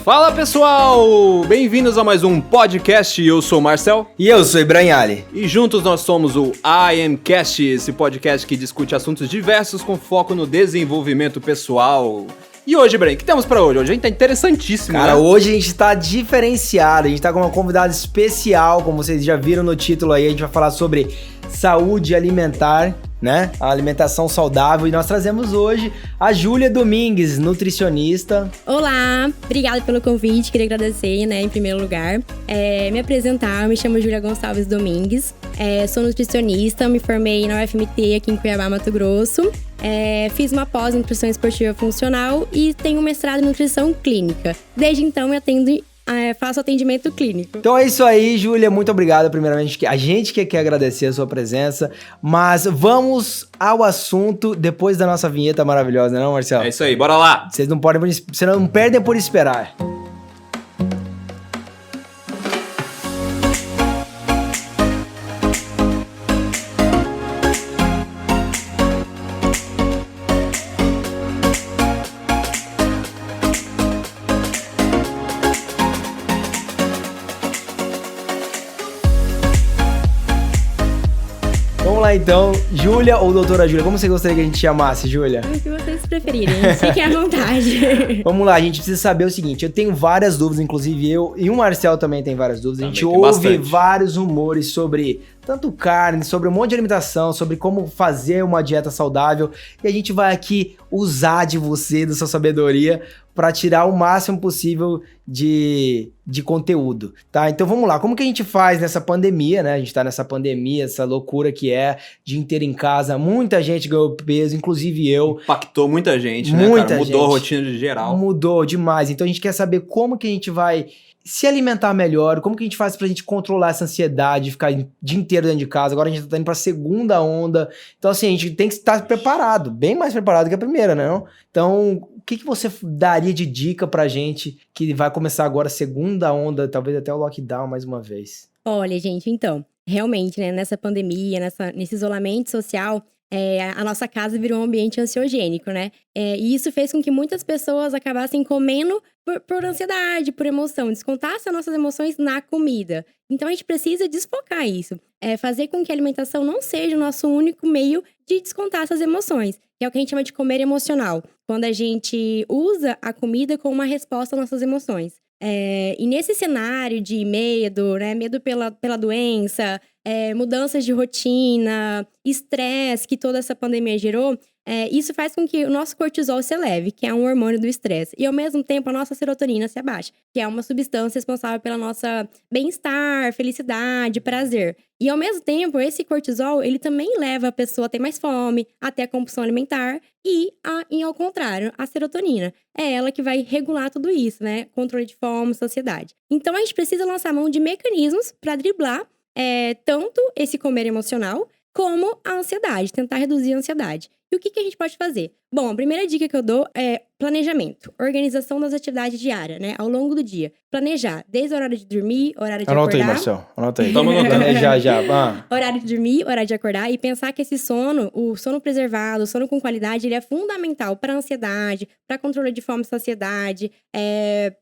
Fala pessoal, bem-vindos a mais um podcast. Eu sou o Marcel. E eu sou o Ibrahim Ali. E juntos nós somos o I Am Cast, esse podcast que discute assuntos diversos com foco no desenvolvimento pessoal. E hoje, Ibrahim, o que temos pra hoje? Hoje a gente tá interessantíssimo, Cara, né? hoje a gente tá diferenciado, a gente tá com uma convidada especial, como vocês já viram no título aí, a gente vai falar sobre saúde alimentar, né? A alimentação saudável, e nós trazemos hoje a Júlia Domingues, nutricionista. Olá, obrigada pelo convite, queria agradecer, né, em primeiro lugar. Me apresentar, eu me chamo Júlia Gonçalves Domingues, sou nutricionista, me formei na UFMT aqui em Cuiabá, Mato Grosso. Fiz uma pós em nutrição esportiva funcional e tenho um mestrado em nutrição clínica. Desde então faço atendimento clínico. Então é isso aí, Júlia, muito obrigado. Primeiramente, a gente que quer agradecer a sua presença, mas vamos ao assunto depois da nossa vinheta maravilhosa, não, Marcelo? É isso aí, bora lá! Vocês não perdem por esperar. Então, Júlia ou doutora Júlia, como você gostaria que a gente chamasse, Júlia? O que vocês preferirem, fiquem à vontade. Vamos lá, a gente precisa saber o seguinte, eu tenho várias dúvidas, inclusive eu, e o Marcel também tem várias dúvidas, Também a gente tem ouve bastante. vários rumores sobre tanto carne, sobre um monte de alimentação, sobre como fazer uma dieta saudável, e a gente vai aqui usar de você, da sua sabedoria, para tirar o máximo possível de conteúdo, tá? Então vamos lá, como que a gente faz nessa pandemia, né? A gente tá nessa pandemia, essa loucura que é, dia inteiro em casa, muita gente ganhou peso, inclusive eu. Impactou muita gente, né, Muita cara? Mudou a gente. rotina de geral. Mudou demais, então a gente quer saber como que a gente vai se alimentar melhor, como que a gente faz pra gente controlar essa ansiedade, ficar o dia inteiro dentro de casa. Agora a gente tá indo pra segunda onda, então assim, a gente tem que estar preparado, bem mais preparado que a primeira, né? Não? Então, o que você daria de dica pra gente que vai começar agora a segunda onda, talvez até o lockdown mais uma vez? Olha, gente, então, realmente, né, nessa pandemia, nesse isolamento social, a nossa casa virou um ambiente ansiogênico, né? E isso fez com que muitas pessoas acabassem comendo por ansiedade, por emoção, descontassem as nossas emoções na comida. Então, a gente precisa desfocar isso. Fazer com que a alimentação não seja o nosso único meio de descontar essas emoções, que é o que a gente chama de comer emocional. Quando a gente usa a comida como uma resposta às nossas emoções. E nesse cenário de medo, né? Medo pela doença, mudanças de rotina, estresse que toda essa pandemia gerou, isso faz com que o nosso cortisol se eleve, que é um hormônio do estresse. E ao mesmo tempo a nossa serotonina se abaixa, que é uma substância responsável pela nossa bem-estar, felicidade, prazer. E ao mesmo tempo, esse cortisol, ele também leva a pessoa a ter mais fome, a ter a compulsão alimentar e ao contrário, a serotonina. É ela que vai regular tudo isso, né? Controle de fome, saciedade. Então a gente precisa lançar mão de mecanismos para driblar tanto esse comer emocional como a ansiedade, tentar reduzir a ansiedade. E o que a gente pode fazer? Bom, a primeira dica que eu dou é planejamento, organização das atividades diárias, né? Ao longo do dia. Planejar, desde o horário de dormir, horário de Anota acordar. aí, Marcel, anota aí. Tamo anotando. Já. Horário de dormir, horário de acordar e pensar que esse sono, o sono preservado, o sono com qualidade, ele é fundamental para ansiedade, para controle de fome e saciedade,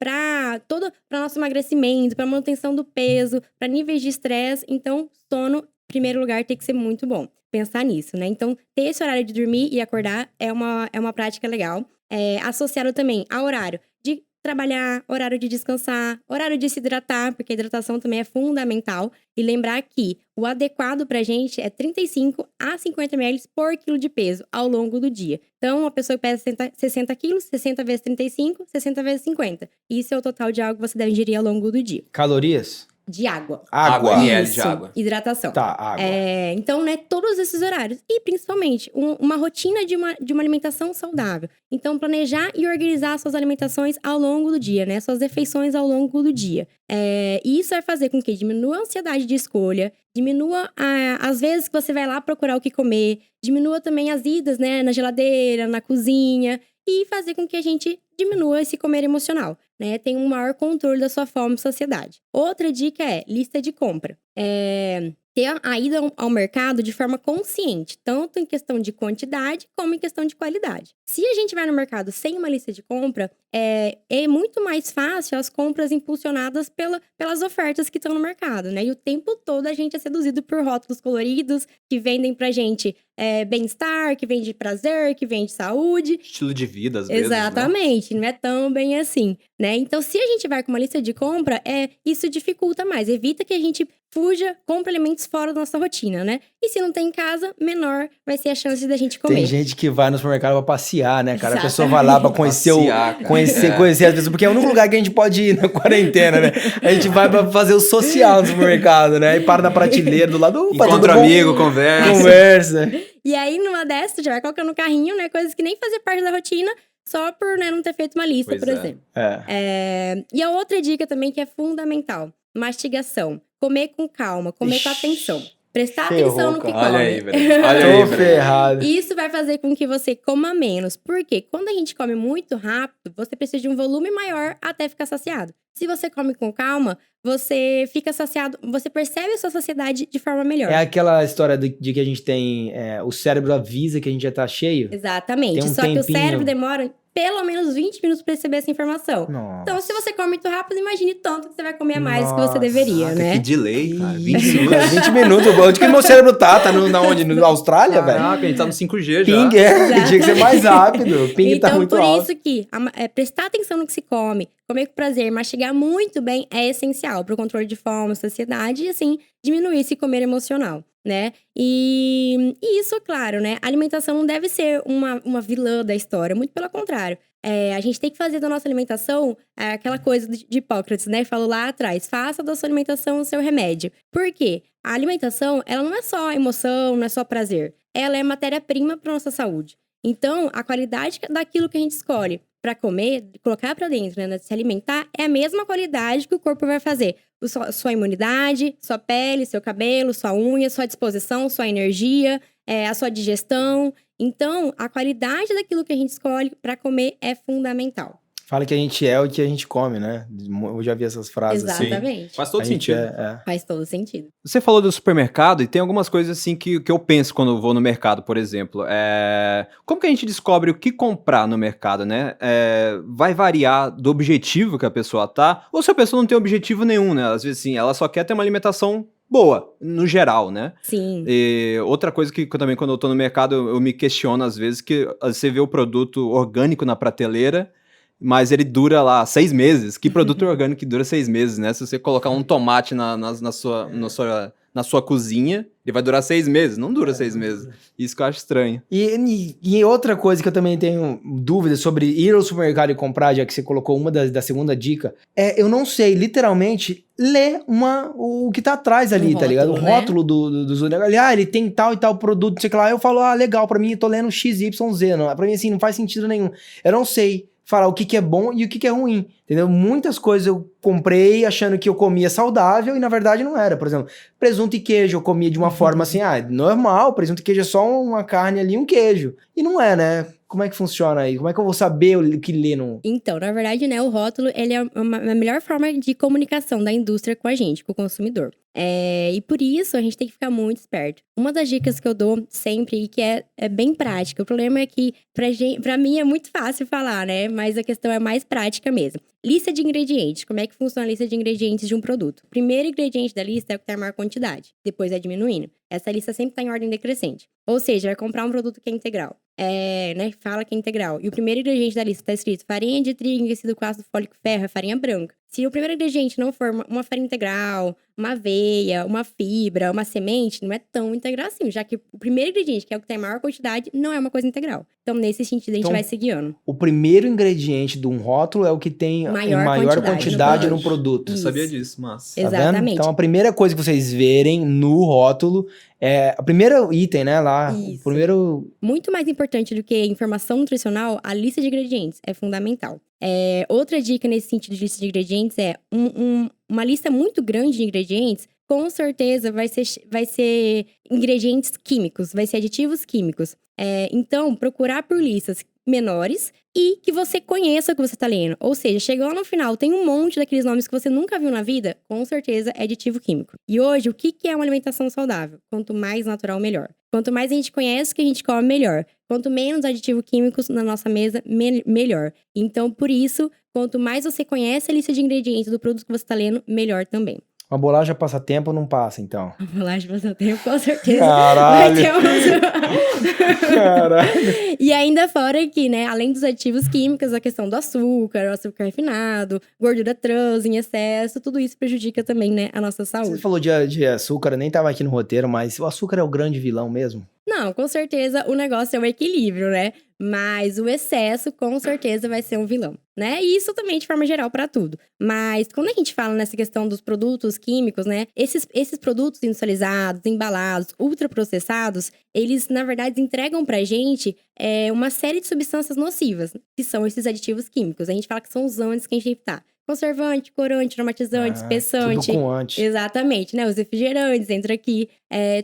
para nosso emagrecimento, para manutenção do peso, para níveis de estresse. Então, sono, em primeiro lugar, tem que ser muito bom. Pensar nisso, né? Então, ter esse horário de dormir e acordar é uma prática legal. Associado também ao horário de trabalhar, horário de descansar, horário de se hidratar, porque a hidratação também é fundamental. E lembrar que o adequado pra gente é 35 a 50 ml por quilo de peso ao longo do dia. Então, uma pessoa que pesa 60 quilos, 60 vezes 35, 60 vezes 50. Isso é o total de água que você deve ingerir ao longo do dia. Calorias? De água. Água, ml de Isso, água. hidratação. Tá, água. Então, né, todos esses horários. E, principalmente, uma rotina de uma alimentação saudável. Então, planejar e organizar suas alimentações ao longo do dia, né? Suas refeições ao longo do dia. E isso vai fazer com que diminua a ansiedade de escolha, diminua as vezes que você vai lá procurar o que comer, diminua também as idas, né, na geladeira, na cozinha, e fazer com que a gente diminua esse comer emocional, né? Tem um maior controle da sua fome e saciedade. Outra dica é lista de compra. ter a ida ao mercado de forma consciente, tanto em questão de quantidade como em questão de qualidade. Se a gente vai no mercado sem uma lista de compra, é muito mais fácil as compras impulsionadas pelas ofertas que estão no mercado, né? E o tempo todo a gente é seduzido por rótulos coloridos que vendem pra gente bem-estar, que vende prazer, que vende saúde. Estilo de vida, às vezes, né? Exatamente, não é tão bem assim, né? Então, se a gente vai com uma lista de compra, isso dificulta mais, evita que a gente fuja, compre alimentos fora da nossa rotina, né? E se não tem em casa, menor vai ser a chance da gente comer. Tem gente que vai no supermercado pra passear, né, cara? A Exatamente. pessoa vai lá pra conhecer Passear, cara. conhecer as pessoas, porque é o único lugar que a gente pode ir na quarentena, né? A gente vai pra fazer o social no supermercado, né? E para na prateleira do lado. Encontra amigo, Conversa. E aí, numa dessas, já vai colocando no carrinho, né? Coisas que nem fazia parte da rotina, só por não ter feito uma lista, Pois por exemplo. E a outra dica também que é fundamental: mastigação. Comer com calma, comer com atenção. Prestar atenção no que come. Olha aí, velho. Olha aí, Tô velho. ferrado. Isso vai fazer com que você coma menos. Porque quando a gente come muito rápido, você precisa de um volume maior até ficar saciado. Se você come com calma, você fica saciado, você percebe a sua saciedade de forma melhor. É aquela história de que a gente tem... o cérebro avisa que a gente já tá cheio. Exatamente. Tem um Só que o tempinho. cérebro demora pelo menos 20 minutos para receber essa informação. Nossa. Então, se você come muito rápido, imagine tanto que você vai comer a mais do que você Nossa, deveria, Caraca, né? que delay, cara. 20 Isso, minutos. 20 minutos. Onde que meu cérebro tá? Tá na onde? Na Austrália, velho? Caraca, a gente tá no 5G já. Ping, tinha que ser mais rápido. O ping Então, tá muito por alto. isso que prestar atenção no que se come, comer com prazer, mastigar muito bem é essencial para o controle de fome, saciedade e, assim, diminuir esse comer emocional, né? E isso, claro, né? A alimentação não deve ser uma vilã da história, muito pelo contrário. A gente tem que fazer da nossa alimentação aquela coisa de Hipócrates, né? Falou lá atrás, faça da sua alimentação o seu remédio. Por quê? A alimentação, ela não é só emoção, não é só prazer. Ela é matéria-prima para nossa saúde. Então, a qualidade daquilo que a gente escolhe para comer, colocar para dentro, né, se alimentar, é a mesma qualidade que o corpo vai fazer. Sua imunidade, sua pele, seu cabelo, sua unha, sua disposição, sua energia, a sua digestão. Então, a qualidade daquilo que a gente escolhe para comer é fundamental. Fala que a gente é o que a gente come, né? Eu já vi essas frases assim. Exatamente. Faz todo A gente sentido. Faz todo sentido. Você falou do supermercado e tem algumas coisas assim que eu penso quando eu vou no mercado, por exemplo. Como que a gente descobre o que comprar no mercado, né? Vai variar do objetivo que a pessoa tá, ou se a pessoa não tem objetivo nenhum, né? Às vezes, sim, ela só quer ter uma alimentação boa, no geral, né? Sim. E outra coisa que também, quando eu tô no mercado, eu me questiono às vezes, que você vê o produto orgânico na prateleira, mas ele dura lá 6 meses. Que produto orgânico que dura 6 meses, né? Se você colocar um tomate na sua cozinha, ele vai durar 6 meses. Não dura 6 meses. Isso que eu acho estranho. E outra coisa que eu também tenho dúvidas sobre ir ao supermercado e comprar, já que você colocou uma da segunda dica, eu não sei, literalmente, ler o que tá atrás ali, tá ligado? O rótulo do negócio. Ele tem tal e tal produto, não sei o que lá. Eu falo, legal, pra mim, eu tô lendo XYZ. Não, pra mim, assim, não faz sentido nenhum. Eu não sei falar o que é bom e o que é ruim, entendeu? Muitas coisas eu comprei achando que eu comia saudável e na verdade não era. Por exemplo, presunto e queijo eu comia de uma forma assim, normal, presunto e queijo é só uma carne ali e um queijo. E não é, né? Como é que funciona aí? Como é que eu vou saber o que ler no... Então, na verdade, né, o rótulo, ele é a melhor forma de comunicação da indústria com a gente, com o consumidor. E por isso, a gente tem que ficar muito esperto. Uma das dicas que eu dou sempre, e que é bem prática, o problema é que, pra mim, é muito fácil falar, né? Mas a questão é mais prática mesmo. Lista de ingredientes. Como é que funciona a lista de ingredientes de um produto? O primeiro ingrediente da lista é o que tem a maior quantidade. Depois é diminuindo. Essa lista sempre está em ordem decrescente. Ou seja, vai comprar um produto que é integral. Fala que é integral. E o primeiro ingrediente da lista está escrito farinha de trigo enriquecido com ácido fólico e ferro, é farinha branca. Se o primeiro ingrediente não for uma farinha integral, uma aveia, uma fibra, uma semente, não é tão integral assim, já que o primeiro ingrediente, que é o que tem a maior quantidade, não é uma coisa integral. Então, nesse sentido, a gente vai se guiando. O primeiro ingrediente de um rótulo é o que tem maior quantidade no produto. Eu sabia disso, mas... Exatamente. Tá vendo? Então, a primeira coisa que vocês verem no rótulo é o primeiro item, né, lá. Isso. O primeiro... Muito mais importante do que informação nutricional, a lista de ingredientes é fundamental. Outra dica nesse sentido de lista de ingredientes é uma lista muito grande de ingredientes, com certeza vai ser ingredientes químicos, vai ser aditivos químicos. Então, procurar por listas menores e que você conheça o que você tá lendo. Ou seja, chegou no final, tem um monte daqueles nomes que você nunca viu na vida, com certeza é aditivo químico. E hoje, o que é uma alimentação saudável? Quanto mais natural, melhor. Quanto mais a gente conhece o que a gente come, melhor. Quanto menos aditivo químicos na nossa mesa, melhor. Então, por isso, quanto mais você conhece a lista de ingredientes do produto que você tá lendo, melhor também. Uma bolacha passatempo não passa, então. A bolacha passatempo, com certeza. Caralho! Vai ter um... Caralho! E ainda fora que, né, além dos aditivos químicos, a questão do açúcar, o açúcar refinado, gordura trans em excesso, tudo isso prejudica também, né, a nossa Você saúde. falou de açúcar, eu nem tava aqui no roteiro, mas o açúcar é o grande vilão mesmo? Não, com certeza o negócio é o equilíbrio, né? Mas o excesso, com certeza, vai ser um vilão, né? E isso também de forma geral para tudo. Mas quando a gente fala nessa questão dos produtos químicos, né? Esses produtos industrializados, embalados, ultraprocessados, eles, na verdade, entregam pra gente uma série de substâncias nocivas, que são esses aditivos químicos. A gente fala que são os antes que a gente tá. Conservante, corante, aromatizante, espessante. Tudo com antes. Exatamente, né? Os refrigerantes entram aqui.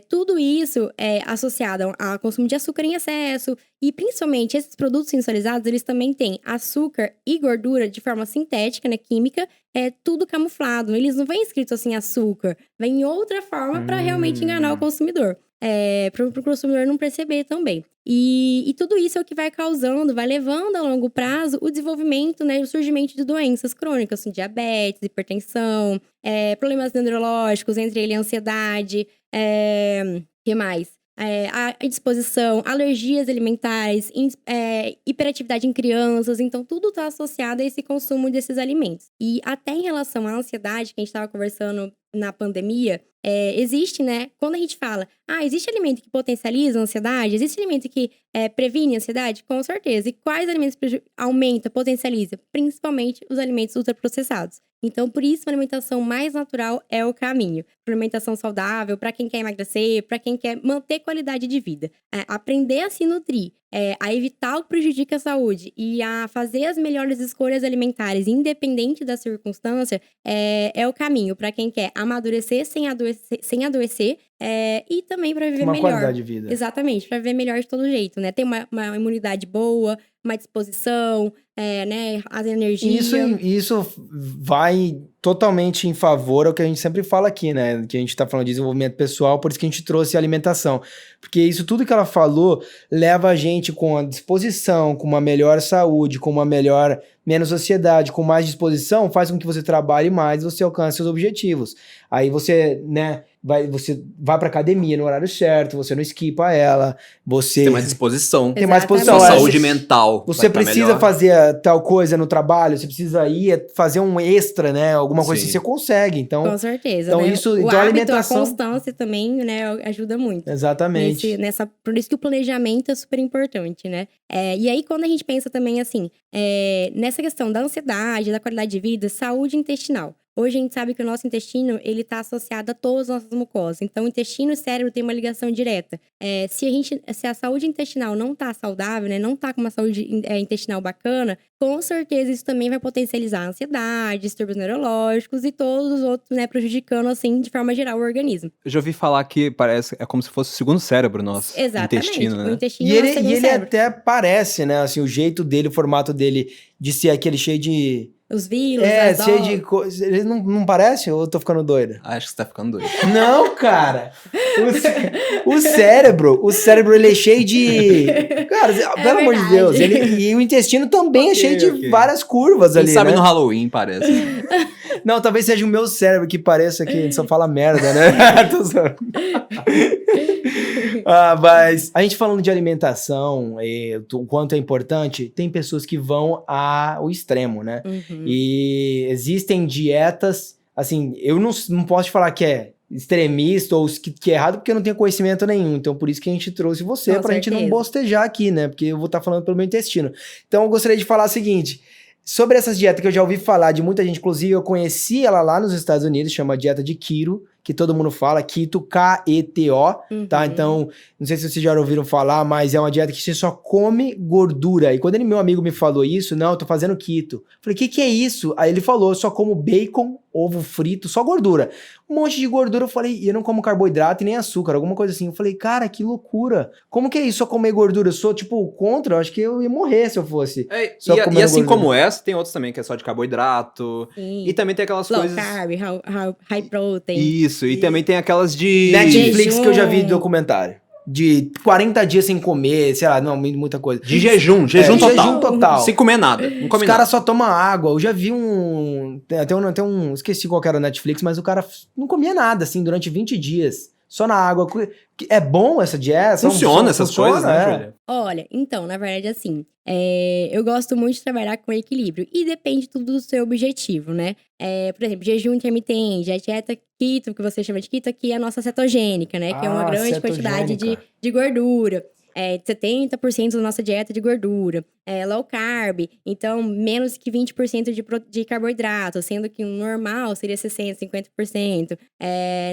Tudo isso é associado ao consumo de açúcar em excesso. E, principalmente, esses produtos industrializados, eles também têm açúcar e gordura de forma sintética, né? Química. É tudo camuflado. Eles não vêm escrito assim, açúcar. Vem em outra forma para realmente enganar o consumidor. Para o consumidor não perceber também. E tudo isso é o que vai causando, vai levando a longo prazo o desenvolvimento, né, o surgimento de doenças crônicas, como diabetes, hipertensão, problemas neurológicos, entre eles a ansiedade, que mais? A indisposição, alergias alimentares, hiperatividade em crianças, então tudo está associado a esse consumo desses alimentos. E até em relação à ansiedade, que a gente estava conversando na pandemia, existe, né? Quando a gente fala, existe alimento que potencializa a ansiedade? Existe alimento que previne a ansiedade? Com certeza. E quais alimentos aumenta, potencializa? Principalmente os alimentos ultraprocessados. Então, por isso, a alimentação mais natural é o caminho. Uma alimentação saudável, para quem quer emagrecer, para quem quer manter qualidade de vida. Aprender a se nutrir, a evitar o que prejudica a saúde e a fazer as melhores escolhas alimentares, independente da circunstância, é o caminho para quem quer amadurecer sem adoecer e também para viver uma melhor. Qualidade de vida. Exatamente, para viver melhor de todo jeito, né? Ter uma imunidade boa, uma disposição, né? As energias. Isso vai totalmente em favor ao que a gente sempre fala aqui, né? Que a gente tá falando de desenvolvimento pessoal, por isso que a gente trouxe a alimentação. Porque isso tudo que ela falou leva a gente com a disposição, com uma melhor saúde, com uma menos ansiedade, com mais disposição, faz com que você trabalhe mais e você alcance seus objetivos. Aí você, né, você vai pra academia no horário certo, você não esquipa ela, você... Tem mais disposição. Tem mais Exatamente. disposição. Sua saúde mental. Você vai tá precisa melhor. fazer tal coisa no trabalho, você precisa ir fazer um extra, né? Alguma coisa Sim. que você consegue. Então, Com certeza, então né? isso, o então a hábito, alimentação... a constância também, né, ajuda muito. Exatamente. Por isso que o planejamento é super importante, né? E aí, quando a gente pensa também, assim, nessa questão da ansiedade, da qualidade de vida, saúde intestinal. Hoje a gente sabe que o nosso intestino, ele tá associado a todas as nossas mucosas. Então, o intestino e o cérebro tem uma ligação direta. Se a saúde intestinal não tá saudável, né, não tá com uma saúde intestinal bacana, com certeza isso também vai potencializar a ansiedade, distúrbios neurológicos e todos os outros, né, prejudicando, assim, de forma geral, o organismo. Eu já ouvi falar que é como se fosse o segundo cérebro nosso. Exatamente. Intestino, né? O intestino E é o segundo ele cérebro. até parece, né? Assim, o jeito dele, o formato dele de ser aquele cheio de... Os vírus, as cheio de coisa. Ele não parece ou eu tô ficando doido? Acho que você tá ficando doido. Não, cara! O cérebro, ele é cheio de... Cara, pelo amor de verdade. Deus. E o intestino também é Ok, cheio de ok. várias curvas Quem ali, sabe né? no Halloween, parece. Não, talvez seja o meu cérebro que pareça que só fala merda, né? Tô zoando. Mas a gente falando de alimentação, o quanto é importante, tem pessoas que vão ao extremo, né? Uhum. E existem dietas, assim, eu não posso te falar que é extremista ou que é errado, porque eu não tenho conhecimento nenhum. Então, por isso que a gente trouxe você, Com pra gente não certeza. bostejar aqui, né? Porque eu vou estar falando pelo meu intestino. Então, eu gostaria de falar o seguinte... Sobre essas dietas que eu já ouvi falar de muita gente, inclusive eu conheci ela lá nos Estados Unidos, chama dieta de Keto, que todo mundo fala, Keto, K-E-T-O, tá? Uhum. Então, não sei se vocês já ouviram falar, mas é uma dieta que você só come gordura. E quando meu amigo me falou isso, não, eu tô fazendo Keto. Falei, o que é isso? Aí ele falou, só como bacon, ovo frito, só gordura. Um monte de gordura, eu falei, e eu não como carboidrato e nem açúcar, alguma coisa assim. Eu falei, cara, que loucura. Como que é isso, só comer gordura? Eu sou, tipo, contra, eu acho que eu ia morrer se eu fosse. E assim gordura. Como essa, tem outros também, que é só de carboidrato. Sim. E também tem aquelas Low coisas... carb, high protein. Isso, e também tem aquelas de... Netflix que eu já vi documentário. De 40 dias sem comer, sei lá, não, muita coisa. De jejum total. Jejum total. Sem comer nada, não come Os caras só tomam água. Eu já vi até um, esqueci qual que era o Netflix, mas o cara não comia nada, assim, durante 20 dias. Só na água. É bom essa dieta? Funciona essas coisas, né, Júlia? Olha, então, na verdade, assim, eu gosto muito de trabalhar com equilíbrio. E depende tudo do seu objetivo, né? Por exemplo, jejum intermitente, a dieta keto, que você chama de keto, aqui é a nossa cetogênica, né? Que é uma grande quantidade de gordura. 70% da nossa dieta de gordura. Low carb, então menos que 20% de carboidrato, sendo que um normal seria 60%, 50%.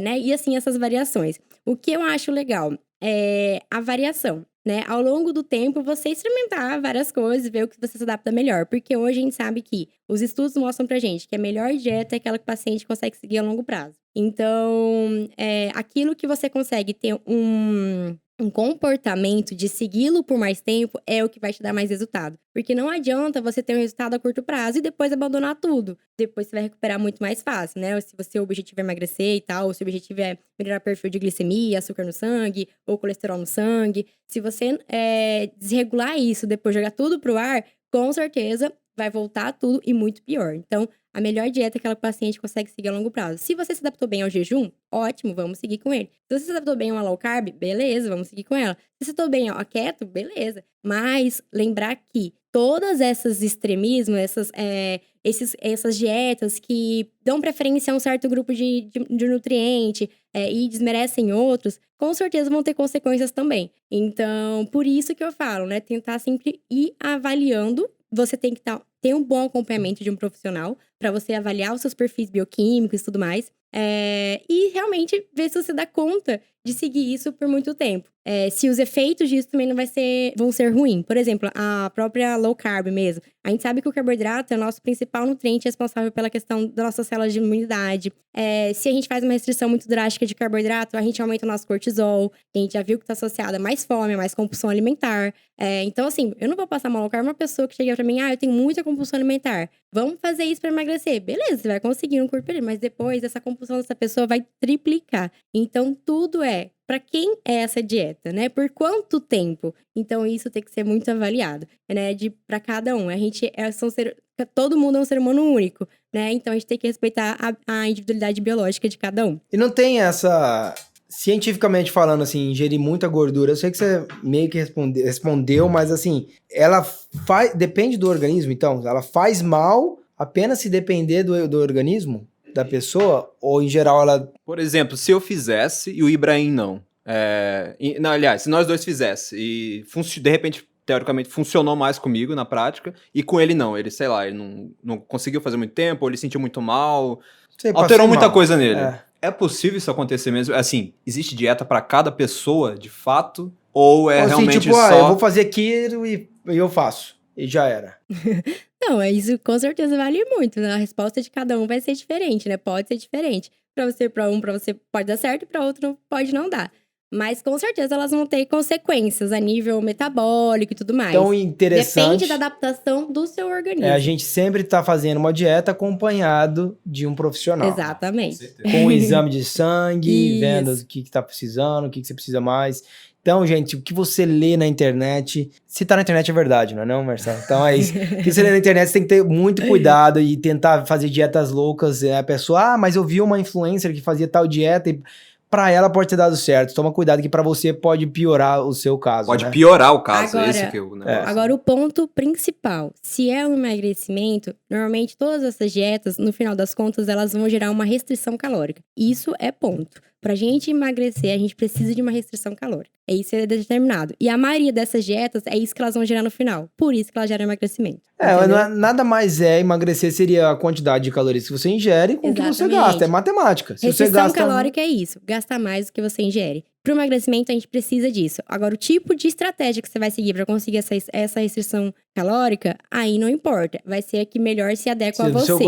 Né? E assim, essas variações. O que eu acho legal é a variação. Né? Ao longo do tempo, você experimentar várias coisas, ver o que você se adapta melhor. Porque hoje a gente sabe que os estudos mostram pra gente que a melhor dieta é aquela que o paciente consegue seguir a longo prazo. Então, aquilo que você consegue ter um comportamento de segui-lo por mais tempo é o que vai te dar mais resultado. Porque não adianta você ter um resultado a curto prazo e depois abandonar tudo. Depois você vai recuperar muito mais fácil, né? Se o seu objetivo é emagrecer e tal, ou se o objetivo é melhorar o perfil de glicemia, açúcar no sangue, ou colesterol no sangue. Se você desregular isso, depois jogar tudo pro ar, com certeza vai voltar tudo e muito pior. Então, a melhor dieta é aquela que o paciente consegue seguir a longo prazo. Se você se adaptou bem ao jejum, ótimo, vamos seguir com ele. Se você se adaptou bem ao low carb, beleza, vamos seguir com ela. Se você se adaptou bem ao keto, beleza. Mas lembrar que todas essas extremismos, essas dietas que dão preferência a um certo grupo de nutriente e desmerecem outros, com certeza vão ter consequências também. Então, por isso que eu falo, né? Tentar sempre ir avaliando. Você tem que ter um bom acompanhamento de um profissional para você avaliar os seus perfis bioquímicos e tudo mais. E realmente ver se você dá conta de seguir isso por muito tempo. Se os efeitos disso também vão ser ruins. Por exemplo, a própria low carb mesmo. A gente sabe que o carboidrato é o nosso principal nutriente responsável pela questão das nossas células de imunidade. Se a gente faz uma restrição muito drástica de carboidrato, a gente aumenta o nosso cortisol. A gente já viu que está associado a mais fome, a mais compulsão alimentar. Então, assim, eu não vou passar uma low carb uma pessoa que chega pra mim, eu tenho muita compulsão alimentar. Vamos fazer isso para emagrecer. Beleza, você vai conseguir um curto período, mas depois essa compulsão dessa pessoa vai triplicar. Então, tudo para quem é essa dieta, né? Por quanto tempo? Então, isso tem que ser muito avaliado, né? Para cada um. A gente todo mundo é um ser humano único, né? Então, a gente tem que respeitar a individualidade biológica de cada um. E não tem essa... Cientificamente falando, assim, ingerir muita gordura, eu sei que você meio que respondeu, mas assim, ela depende do organismo, então, ela faz mal apenas se depender do organismo da pessoa, ou em geral ela... Por exemplo, se eu fizesse e o Ibrahim não, não, aliás, se nós dois fizesse e de repente, teoricamente, funcionou mais comigo na prática, e com ele não, ele, sei lá, ele não conseguiu fazer muito tempo, ou ele sentiu muito mal, alterou muita coisa nele. É possível isso acontecer mesmo? Assim, existe dieta para cada pessoa, de fato? Ou assim, realmente tipo, só... eu vou fazer aquilo e eu faço. E já era. Não, isso com certeza vale muito, né? A resposta de cada um vai ser diferente, né? Pode ser diferente. Para você pode dar certo, para outro pode não dar. Mas com certeza elas vão ter consequências a nível metabólico e tudo mais. Então, interessante. Depende da adaptação do seu organismo. A gente sempre tá fazendo uma dieta acompanhado de um profissional. Exatamente. Com um exame de sangue, vendo o que tá precisando, o que você precisa mais. Então, gente, o que você lê na internet... Se tá na internet é verdade, não é não, Marcelo? Então é isso. O que você lê na internet, você tem que ter muito cuidado e tentar fazer dietas loucas. A pessoa, mas eu vi uma influencer que fazia tal dieta e... Pra ela pode ter dado certo. Toma cuidado que pra você pode piorar o seu caso. Pode piorar o caso, agora, esse que é o negócio. Agora, o ponto principal. Se é um emagrecimento, normalmente todas essas dietas, no final das contas, elas vão gerar uma restrição calórica. Isso é ponto. Pra gente emagrecer, a gente precisa de uma restrição calórica. Isso é determinado. E a maioria dessas dietas, é isso que elas vão gerar no final. Por isso que elas geram emagrecimento. Nada mais emagrecer seria a quantidade de calorias que você ingere com o que você gasta. É matemática. Restrição calórica é isso. Gastar mais do que você ingere. Pro emagrecimento, a gente precisa disso. Agora, o tipo de estratégia que você vai seguir para conseguir essa restrição calórica, aí não importa. Vai ser a que melhor se adequa a você.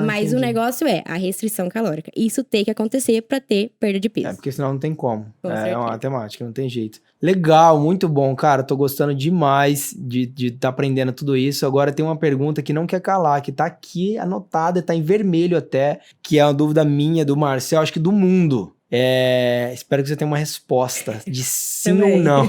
Mas entendi. o negócio é a restrição calórica. Isso tem que acontecer para ter perda de peso. Porque senão não tem como. Com É certeza. uma matemática, não tem jeito. Legal, muito bom, cara. Tô gostando demais de tá aprendendo tudo isso. Agora tem uma pergunta que não quer calar, que tá aqui anotada, tá em vermelho até, que é uma dúvida minha, do Marcel, acho que do mundo. Espero que você tenha uma resposta de sim ou não.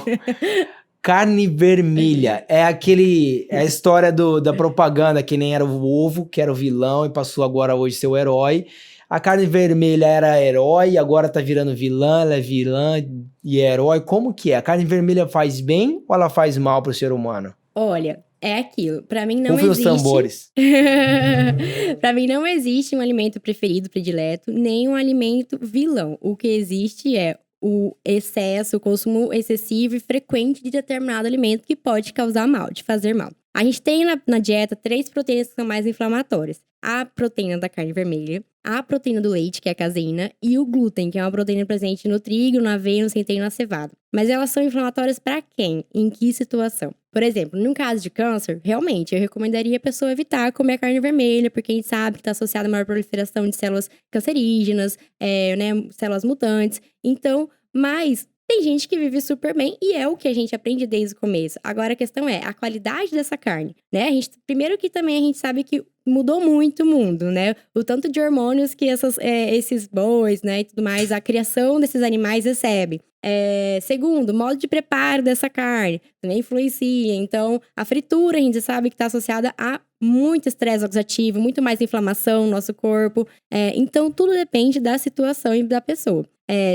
Carne vermelha é a história da propaganda, que nem era o ovo, que era o vilão e passou agora hoje a ser o herói. A carne vermelha era herói, agora tá virando vilã, ela é vilã e é herói. Como que é? A carne vermelha faz bem ou ela faz mal pro ser humano? Olha, é aquilo. Pra mim não Rufem os existe. tambores. Pra mim não existe um alimento preferido, predileto, nem um alimento vilão. O que existe é o excesso, o consumo excessivo e frequente de determinado alimento que pode causar mal, de fazer mal. A gente tem na dieta 3 proteínas que são mais inflamatórias. A proteína da carne vermelha, a proteína do leite, que é a caseína, e o glúten, que é uma proteína presente no trigo, na aveia, no centeio e na cevada. Mas elas são inflamatórias para quem? Em que situação? Por exemplo, num caso de câncer, realmente, eu recomendaria a pessoa evitar comer a carne vermelha, porque a gente sabe que está associada a maior proliferação de células cancerígenas, células mutantes. Então, mas tem gente que vive super bem e é o que a gente aprende desde o começo. Agora a questão é a qualidade dessa carne, né? Primeiro que também a gente sabe que mudou muito o mundo, né? O tanto de hormônios que esses bois, né, e tudo mais, a criação desses animais recebe. Segundo, o modo de preparo dessa carne também influencia. Então, a fritura a gente sabe que está associada a muito estresse oxidativo, muito mais inflamação no nosso corpo. Então, tudo depende da situação e da pessoa.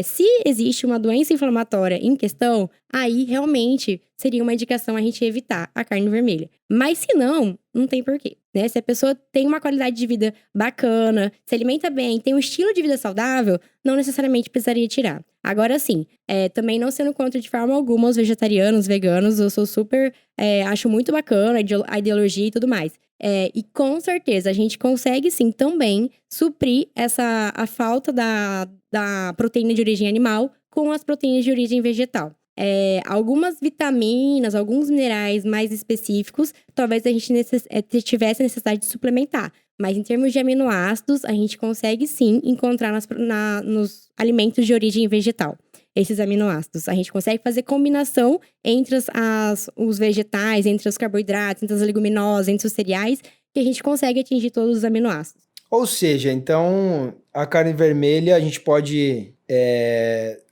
Se existe uma doença inflamatória em questão, aí realmente seria uma indicação a gente evitar a carne vermelha. Mas se não tem porquê, né? Se a pessoa tem uma qualidade de vida bacana, se alimenta bem, tem um estilo de vida saudável, não necessariamente precisaria tirar. Agora sim, também não sendo contra de forma alguma os vegetarianos, veganos, eu sou super, acho muito bacana a ideologia e tudo mais. E com certeza a gente consegue sim também suprir a falta da proteína de origem animal com as proteínas de origem vegetal. Algumas vitaminas, alguns minerais mais específicos, talvez a gente tivesse necessidade de suplementar. Mas em termos de aminoácidos, a gente consegue sim encontrar nos alimentos de origem vegetal. Esses aminoácidos. A gente consegue fazer combinação entre os vegetais, entre os carboidratos, entre as leguminosas, entre os cereais, que a gente consegue atingir todos os aminoácidos. Ou seja, então, a carne vermelha a gente pode,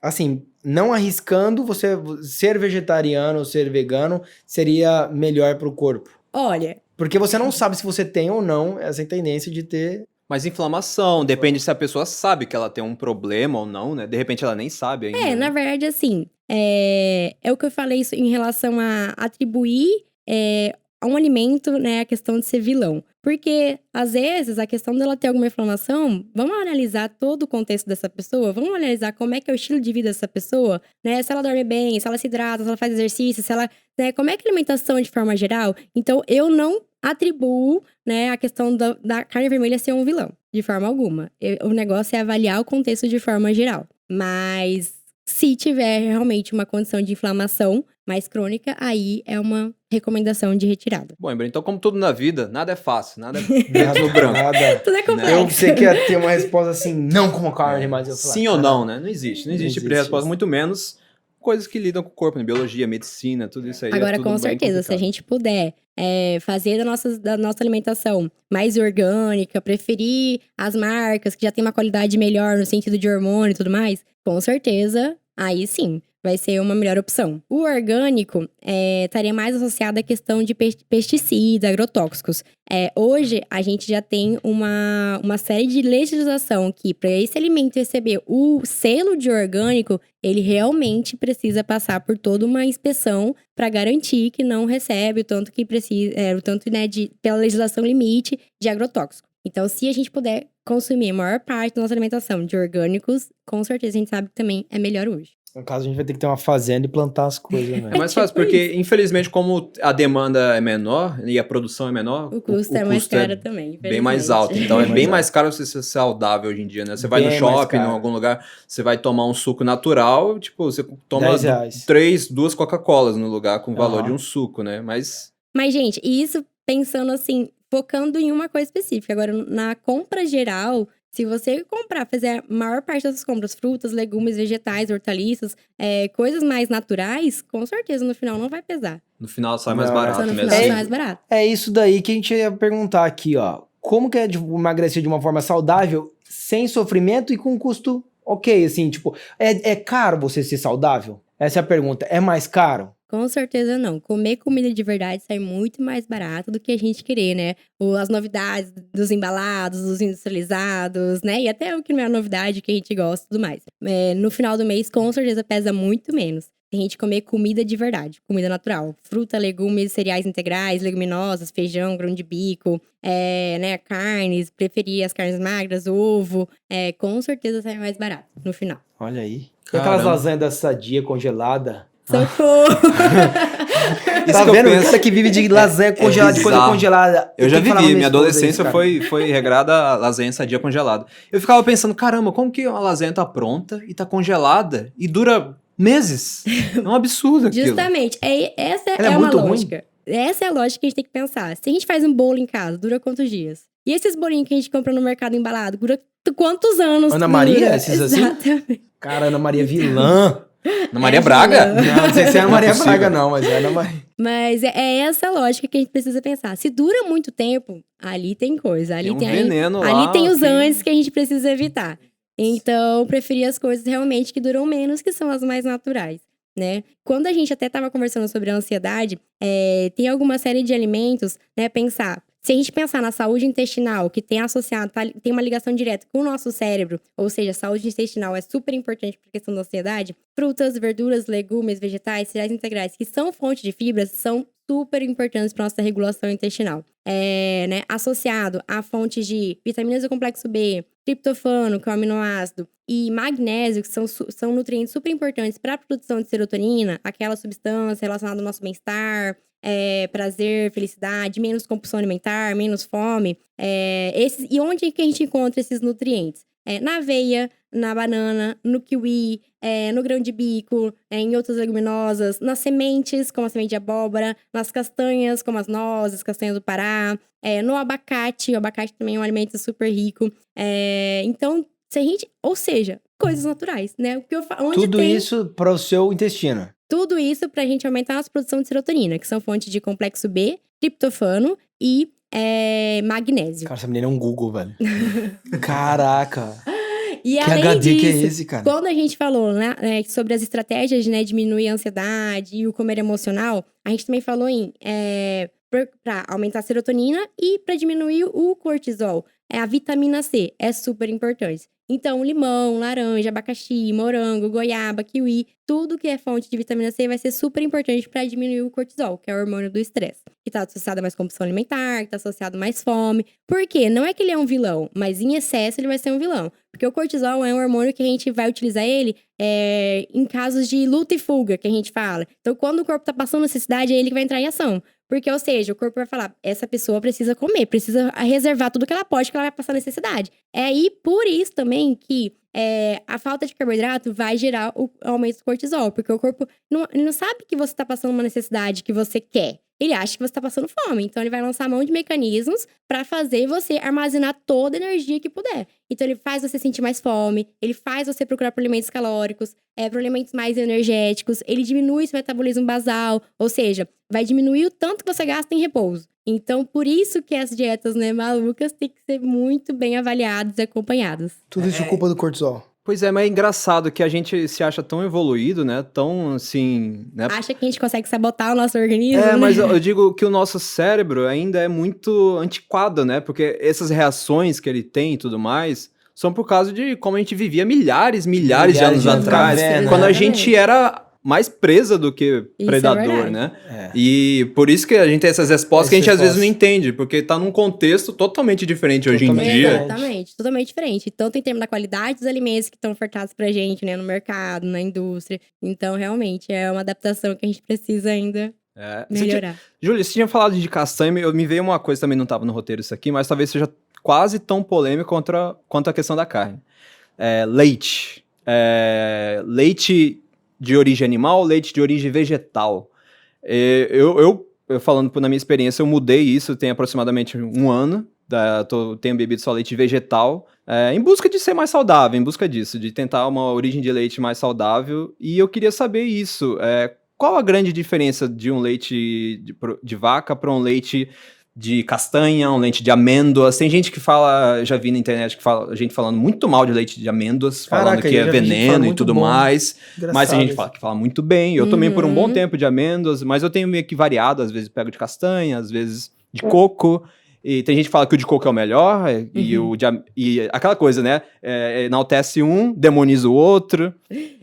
assim, não arriscando, você ser vegetariano ou ser vegano seria melhor para o corpo. Olha... Porque você não sabe se você tem ou não essa tendência de ter... Mas inflamação, depende se a pessoa sabe que ela tem um problema ou não, né? De repente ela nem sabe ainda. Na verdade, assim, é o que eu falei isso em relação a atribuir a um alimento, né, a questão de ser vilão. Porque, às vezes, a questão dela ter alguma inflamação, vamos analisar todo o contexto dessa pessoa, vamos analisar como é que é o estilo de vida dessa pessoa, né? Se ela dorme bem, se ela se hidrata, se ela faz exercício, se ela... Né, como é que é a alimentação de forma geral? Então, eu não atribuo, né, a questão da carne vermelha ser um vilão, de forma alguma. O negócio é avaliar o contexto de forma geral. Mas, se tiver realmente uma condição de inflamação mais crônica, aí é uma recomendação de retirada. Bom, então como tudo na vida, nada é fácil, nada é preto no branco. Tudo é complexo. Eu sei que ia ter uma resposta assim, não como carne, mas eu falar, sim ou não, né? Não existe tipo de resposta, isso. muito menos coisas que lidam com o corpo, né? Biologia, medicina, tudo isso aí. Agora, tudo com certeza, se a gente puder fazer da nossa alimentação mais orgânica, preferir as marcas que já tem uma qualidade melhor no sentido de hormônio e tudo mais, com certeza, aí sim, vai ser uma melhor opção. O orgânico estaria mais associado à questão de pesticidas, agrotóxicos. Hoje, a gente já tem uma série de legislação que, para esse alimento receber o selo de orgânico, ele realmente precisa passar por toda uma inspeção para garantir que não recebe o tanto que precisa, né, pela legislação limite de agrotóxico. Então, se a gente puder consumir a maior parte da nossa alimentação de orgânicos, com certeza a gente sabe que também é melhor hoje. No caso, a gente vai ter que ter uma fazenda e plantar as coisas, né? É mais fácil, porque infelizmente como a demanda é menor e a produção é menor, O custo é mais caro também, bem mais infelizmente. alto. Então é Bem bem mais mais caro você ser saudável hoje em dia, né? Você vai no Bem mais shopping, em caro. algum lugar, você vai tomar um suco natural, tipo, você toma R$10. duas Coca-Colas no lugar com o valor Aham. de um suco, né? Mas Mas, gente, e isso pensando assim, focando em uma coisa específica. Agora, na compra geral, se você comprar, fazer a maior parte das suas compras, frutas, legumes, vegetais, hortaliças, coisas mais naturais, com certeza no final não vai pesar. no final sai mais Não, barato Só no mesmo. final sai É- mais barato. É isso daí que a gente ia perguntar aqui, ó. Como que é de emagrecer de uma forma saudável, sem sofrimento e com custo ok, assim, tipo, é caro você ser saudável? Essa é a pergunta. É mais caro? Com certeza não. Comer comida de verdade sai muito mais barato do que a gente querer, né? As novidades dos embalados, dos industrializados, né? E até o que não é novidade, que a gente gosta e tudo mais. No final do mês, com certeza pesa muito menos. Se a gente comer comida de verdade, comida natural. Fruta, legumes, cereais integrais, leguminosas, feijão, grão de bico, né? Carnes, preferir as carnes magras, ovo. Com certeza sai mais barato no final. Olha aí. E Caramba. aquelas lasanhas da Sadia congelada? Socorro! Isso Tá que eu vendo? O penso. cara que vive de lasanha congelada, de coisa bizarro. congelada. Eu já tenho que falar pra vivi, minha esposa adolescência isso, cara. foi regrada a lasanha sadia congelada. Eu ficava pensando, caramba, como que uma lasanha tá pronta e tá congelada e dura meses? É um absurdo aquilo. Justamente. Essa Ela é é uma muito ruim? lógica. Essa é a lógica que a gente tem que pensar. Se a gente faz um bolo em casa, dura quantos dias? E esses bolinhos que a gente compra no mercado embalado, dura quantos anos? Ana dura? Maria, esses assim? Exatamente. Cara, Ana Maria vilã. Na Maria É, Braga? Juliana. Não sei se é Ana Maria possível. Braga, não, mas é Ana Maria. Mas é essa lógica que a gente precisa pensar. Se dura muito tempo, ali tem coisa. Ali Tem um veneno lá. ali tem os que- antes que a gente precisa evitar. Então, preferir as coisas realmente que duram menos, que são as mais naturais, né? Quando a gente até estava conversando sobre a ansiedade, tem alguma série de alimentos, né? Se a gente pensar na saúde intestinal, que tem associado, tem uma ligação direta com o nosso cérebro, ou seja, a saúde intestinal é super importante para a questão da ansiedade, frutas, verduras, legumes, vegetais, cereais integrais, que são fonte de fibras, são super importantes para nossa regulação intestinal. Né, associado a fontes de vitaminas do complexo B, triptofano, que é um aminoácido, e magnésio, que são nutrientes super importantes para a produção de serotonina, aquela substância relacionada ao nosso bem-estar, prazer, felicidade, menos compulsão alimentar, menos fome. E onde é que a gente encontra esses nutrientes? Na aveia, na banana, no kiwi, no grão de bico, em outras leguminosas, nas sementes, como a semente de abóbora, nas castanhas, como as nozes, castanhas do Pará, no abacate. O abacate também é um alimento super rico. Então, ou seja, coisas naturais, né? Tudo isso para o seu intestino. Tudo isso pra gente aumentar a nossa produção de serotonina, que são fontes de complexo B, triptofano e magnésio. Cara, essa menina é um Google, velho. Caraca. E Que além HD disso, que é esse, cara? quando a gente falou, né, sobre as estratégias de, diminuir a ansiedade e o comer emocional, a gente também falou em para aumentar a serotonina e para diminuir o cortisol. A vitamina C é super importante. Então, limão, laranja, abacaxi, morango, goiaba, kiwi, tudo que é fonte de vitamina C vai ser super importante para diminuir o cortisol, que é o hormônio do estresse, que está associado a mais compulsão alimentar, que está associado a mais fome. Por quê? Não é que ele é um vilão, mas em excesso ele vai ser um vilão. Porque o cortisol é um hormônio que a gente vai utilizar ele em casos de luta e fuga, que a gente fala. Então, quando o corpo está passando necessidade, é ele que vai entrar em ação. Porque, ou seja, o corpo vai falar, essa pessoa precisa comer, precisa reservar tudo que ela pode, que ela vai passar necessidade. E por isso também que a falta de carboidrato vai gerar o aumento do cortisol, porque o corpo ele não sabe que você está passando uma necessidade que você quer. Ele acha que você está passando fome. Então, ele vai lançar mão de mecanismos para fazer você armazenar toda a energia que puder. Então, ele faz você sentir mais fome, ele faz você procurar por alimentos calóricos, por alimentos mais energéticos, ele diminui seu metabolismo basal, ou seja, vai diminuir o tanto que você gasta em repouso. Então, por isso que as dietas, né, malucas têm que ser muito bem avaliadas e acompanhadas. Tudo isso é culpa do cortisol. Pois é, mas é engraçado que a gente se acha tão evoluído, né? Tão assim, né? Acha que a gente consegue sabotar o nosso organismo, né? Mas eu digo que o nosso cérebro ainda é muito antiquado, né? Porque essas reações que ele tem e tudo mais são por causa de como a gente vivia milhares de anos de anos atrás. atrás, Quando a exatamente. gente era mais presa do que Isso predador, é verdade. né? É. E por isso que a gente tem essas respostas que a gente às vezes não Respostas. entende, porque tá num contexto totalmente diferente hoje em Totalmente dia. diferente. Exatamente, totalmente diferente. Tanto em termos da qualidade dos alimentos que estão ofertados pra gente, né, no mercado, na indústria. Então, realmente, é uma adaptação que a gente precisa ainda melhorar. Júlia, você tinha falado de castanha, me veio uma coisa também, não estava no roteiro isso aqui, mas talvez seja quase tão polêmico quanto a questão da carne. Leite. Leite de origem animal, leite de origem vegetal. Eu falando na minha experiência, eu mudei isso tem aproximadamente um ano. Tenho bebido só leite vegetal, em busca de ser mais saudável, em busca disso, de tentar uma origem de leite mais saudável. E eu queria saber isso. Qual a grande diferença de um leite de vaca para um leite de castanha, um leite de amêndoas? Tem gente que fala, já vi na internet, gente falando muito mal de leite de amêndoas, falando Caraca, que eu é já vi gente veneno falando e muito tudo bom. mais. Engraçado Mas tem gente isso. que fala muito bem. Eu tomei por um bom Uhum. tempo de amêndoas, mas eu tenho meio que variado. Às vezes pego de castanha, às vezes de coco. E tem gente que fala que o de coco é o melhor. E aquela coisa, né? Enaltece um, demoniza o outro.